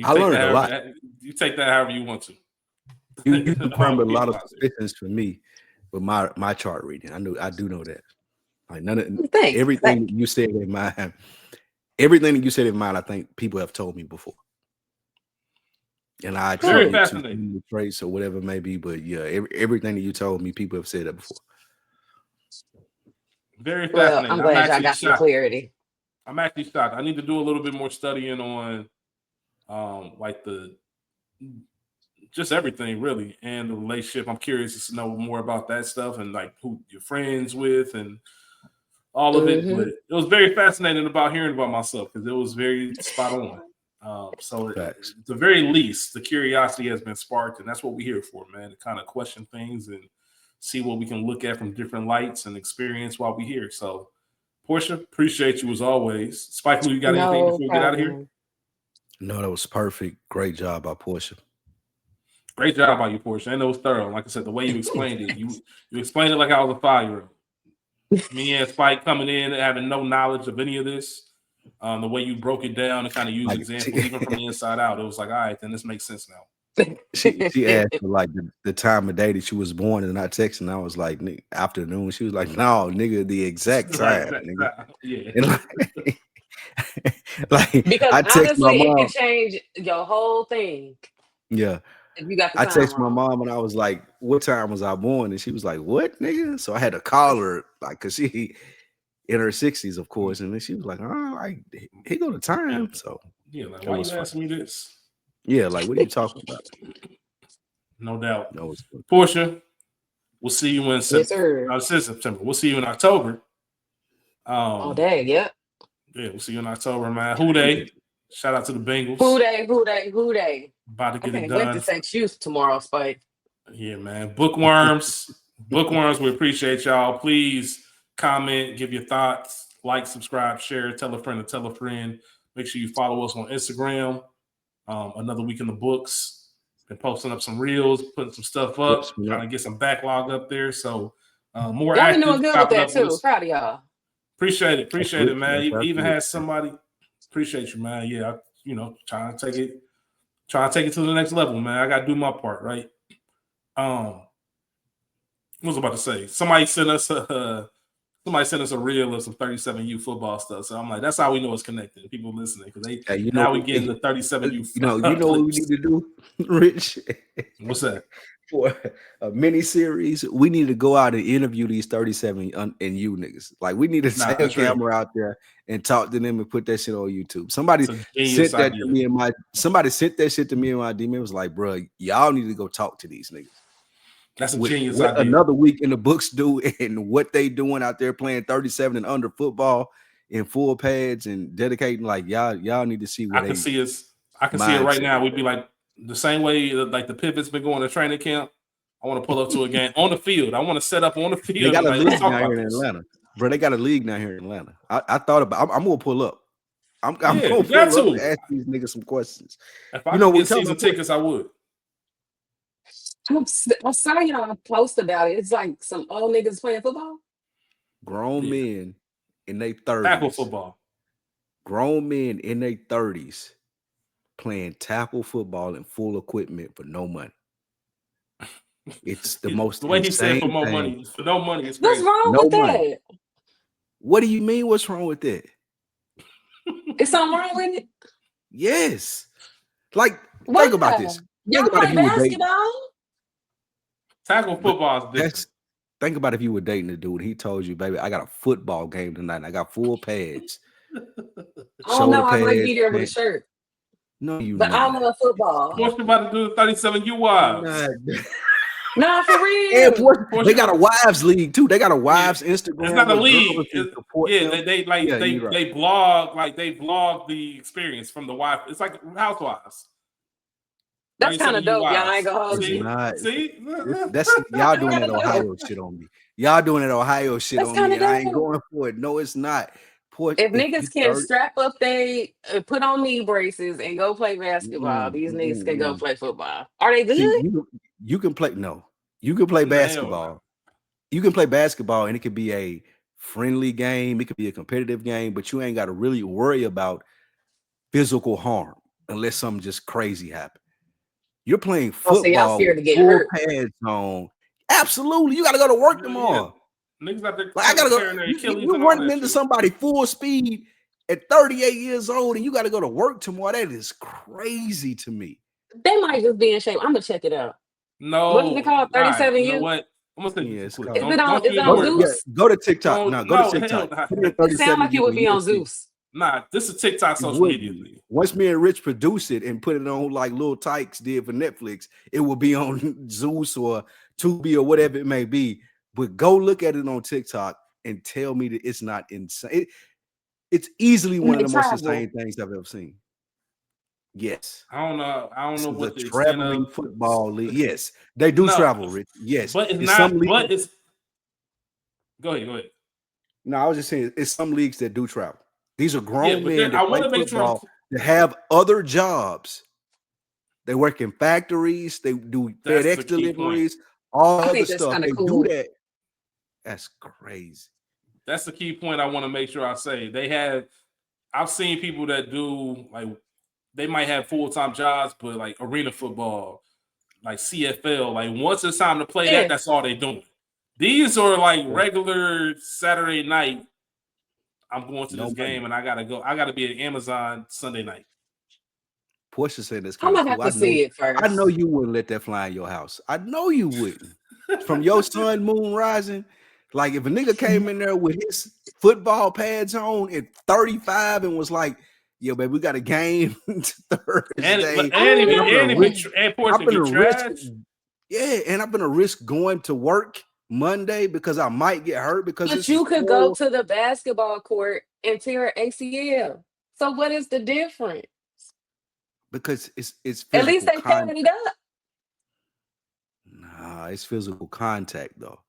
B: I learned a lot.
A: You take that however you want to.
B: You confirmed a lot of suspicions for me with my chart reading. I do know that. Like everything you said in mine, I think people have told me before. And I attribute it to traits or whatever it may be, but yeah, everything that you told me, people have said that before.
A: Very fascinating.
C: I'm glad I got some clarity.
A: I'm actually shocked. I need to do a little bit more studying on like just everything really, and the relationship. I'm curious to know more about that stuff and like who you're friends with and all of it. But it was very fascinating about hearing about myself because it was very spot on. So at the very least, the curiosity has been sparked, and that's what we're here for, man, to kind of question things and see what we can look at from different lights and experience while we're here. So, Portia, appreciate you as always. Spike Lee, you got anything before we get out of here?
B: No, that was perfect. Great job by Portia.
A: Great job by you, Portia. And it was thorough. Like I said, the way you explained it, you explained it like I was a 5-year-old. Me and Spike coming in and having no knowledge of any of this. The way you broke it down and kind of used examples, even from the inside out, it was like, all right, then this makes sense now.
B: She asked for like the time of day that she was born, and I texted, and I was like, afternoon. She was like, no, nigga, the exact time. Nigga.
A: Yeah.
C: Because honestly, it can change your whole thing.
B: Yeah.
C: If you got the time
B: I texted my mom and I was like, what time was I born? And she was like, what, nigga? So I had to call her, like, because she in her 60s, of course. And then she was like, oh, he go to time. So
A: yeah, like, why you asking me this?
B: Yeah, like, what are you talking about?
A: No doubt.
B: No,
A: Portia, we'll see you in
C: September.
A: We'll see you in October.
C: All day, yep.
A: Yeah, we'll see you in October, man. Who they? Shout out to the Bengals.
C: Who they?
A: About to get it done.
C: Wait to text you tomorrow, Spike.
A: Yeah, man. Bookworms. We appreciate y'all. Please comment, give your thoughts, like, subscribe, share, tell a friend to tell a friend. Make sure you follow us on Instagram. Another week in the books. Been posting up some reels, putting some stuff up, trying to get some backlog up there. So more
C: y'all been doing good with that too. Proud of y'all.
A: Appreciate it, man. You even had somebody Appreciate you, man. Yeah, trying to take it to the next level, man. I gotta do my part, right? What was I about to say? Somebody sent us a reel of some 37U football stuff. So I'm like, that's how we know it's connected. People listening because we getting the 37U.
B: You know what we need to do, Rich?
A: What's that?
B: For a mini series, we need to go out and interview these 37 and you niggas. Like, we need to set a camera out there and talk to them and put that shit on YouTube. Somebody sent that to me and my DM. It was like, bro, y'all need to go talk to these niggas.
A: That's a genius idea.
B: Another week in the books do and what they doing out there playing 37 and under football in full pads and dedicating. Like, y'all need to see what
A: I can see it right now. We'd be like the same way like the Pivot's been going to training camp. I want to pull up to a game on the field. I want to set up on the field.
B: They got a league now here in Atlanta, bro. They got a league now here in Atlanta. I thought about. I'm gonna pull up. I'm gonna pull up and ask these niggas some questions.
A: If I get season tickets, I would.
C: I saw y'all post about it. It's like some old niggas playing football.
B: Grown men in their 30s.
A: Tackle football.
B: Grown men in their 30s playing tackle football in full equipment for no money. It's the most
A: the way he said for more money. For no money, it's crazy.
C: What's wrong with that?
B: What do you mean? What's wrong with that?
C: Is something wrong with it?
B: Yes. Like, think about this.
C: Y'all play basketball?
A: Tackle football is different.
B: Think about if you were dating a dude. He told you, baby, I got a football game tonight. And I got full pads.
C: Oh no, I might be there with a shirt.
B: No,
C: but I love football.
A: What's about to do the 37U wives?
C: No, for real.
B: They got a wives league too. They got a wives Instagram.
A: It's not a league. They blog the experience from the wife. It's like Housewives.
C: That's kind of dope. Y'all ain't gonna hold you.
A: See?
B: That's y'all doing that Ohio shit on me. Y'all doing that Ohio shit on me. And I ain't going for it. No, it's not.
C: If niggas can strap up put on knee braces and go play basketball, these niggas can go play football. Are they good?
B: You can play. No, you can play basketball. You can play basketball, and it could be a friendly game. It could be a competitive game, but you ain't got to really worry about physical harm unless something just crazy happens. You're playing football with full pads on. Absolutely, you got to go to work tomorrow.
A: Niggas out there,
B: like, I gotta go. You're running into somebody full speed at 38 years old, and you got to go to work tomorrow. That is crazy to me.
C: They might just be in shape. I'm gonna check it out.
A: No,
C: what is it called? 37U.
A: You know what? I'm gonna say
C: is it on Zeus?
B: Go to TikTok. No, go to TikTok.
C: It sounds like it would be on Zeus.
A: Nah, this is TikTok social media.
B: Once me and Rich produce it and put it on like Lil Tykes did for Netflix, it will be on Zeus or Tubi or whatever it may be. But go look at it on TikTok and tell me that it's not insane. It's easily one of the most insane things I've ever seen. Yes.
A: I don't know what the
B: traveling football league. Yes, they do travel, Rich. Yes,
A: but it's not. But it's. Go ahead.
B: No, I was just saying it's some leagues that do travel. These are grown men that play football that have other jobs. They work in factories. They do FedEx deliveries. All other stuff. They do that. That's crazy.
A: That's the key point I want to make sure I say. I've seen people that do like they might have full-time jobs, but like arena football, like CFL, like once it's time to play that's all they doing. These are like regular Saturday night. I'm going to this game and I gotta go. I gotta be at Amazon Sunday night.
B: Portia said this.
C: I'm gonna have to see it first.
B: I know you wouldn't let that fly in your house. I know you wouldn't. From your sun, moon rising. Like if a nigga came in there with his football pads on at 35 and was like, "Yo, baby, we got a game Thursday."
A: And Portia get trash.
B: Yeah, and I'm gonna risk going to work Monday because I might get hurt
C: but you could go to the basketball court and tear an ACL. So what is the difference?
B: Because it's
C: at least they padded it up.
B: Nah, it's physical contact though.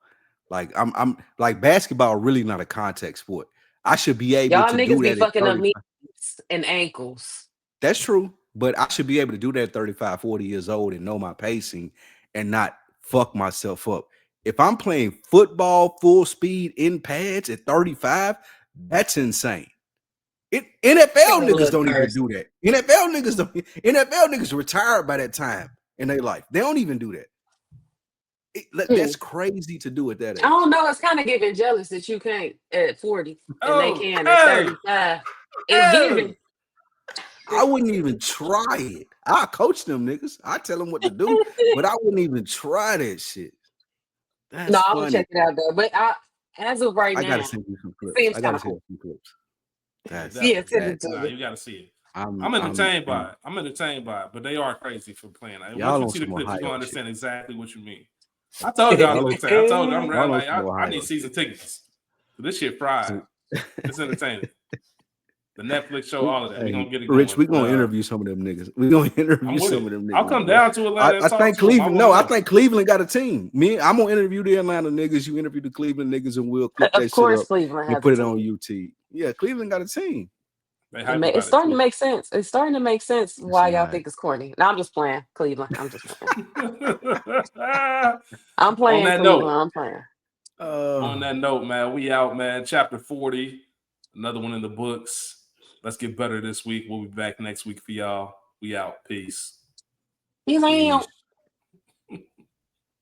B: Like I'm like basketball really not a contact sport. I should be able to do that. Y'all niggas be
C: fucking up knees and ankles.
B: That's true, but I should be able to do that at 35, 40 years old and know my pacing and not fuck myself up. If I'm playing football full speed in pads at 35, that's insane. NFL niggas don't even do that. NFL niggas retired by that time in their life. They don't even do that. That's crazy to do at that age.
C: I don't know. It's kind of giving jealous that you can't at 40 and they can at 35. It's giving.
B: I wouldn't even try it. I coach them niggas. I tell them what to do, but I wouldn't even try that shit. That's
C: no,
B: funny.
C: I'm check it out though. But as of right now,
B: I gotta send you some clips.
C: Seems kind of cool.
A: You gotta see it. I'm entertained by it. But they are crazy for playing. Once you see the clips, you're gonna understand exactly what you mean. I told you I'm like, I need season tickets. This shit fried. It's entertaining. The Netflix show, all of that. We're gonna get it going.
B: Rich, we're gonna interview some of them niggas.
A: I'll come down to Atlanta.
B: I think Cleveland. I think Cleveland got a team. I'm gonna interview the Atlanta niggas. You interview the Cleveland niggas, and we'll clip that shit up and put it on UT. Yeah, Cleveland got a team.
C: It's starting to make sense. It's starting to make sense why y'all think it's corny. No, I'm just playing Cleveland. I'm just playing. I'm playing Cleveland. I'm playing.
A: On that note, man, we out, man. Chapter 40, another one in the books. Let's get better this week. We'll be back next week for y'all. We out. Peace.
C: You out.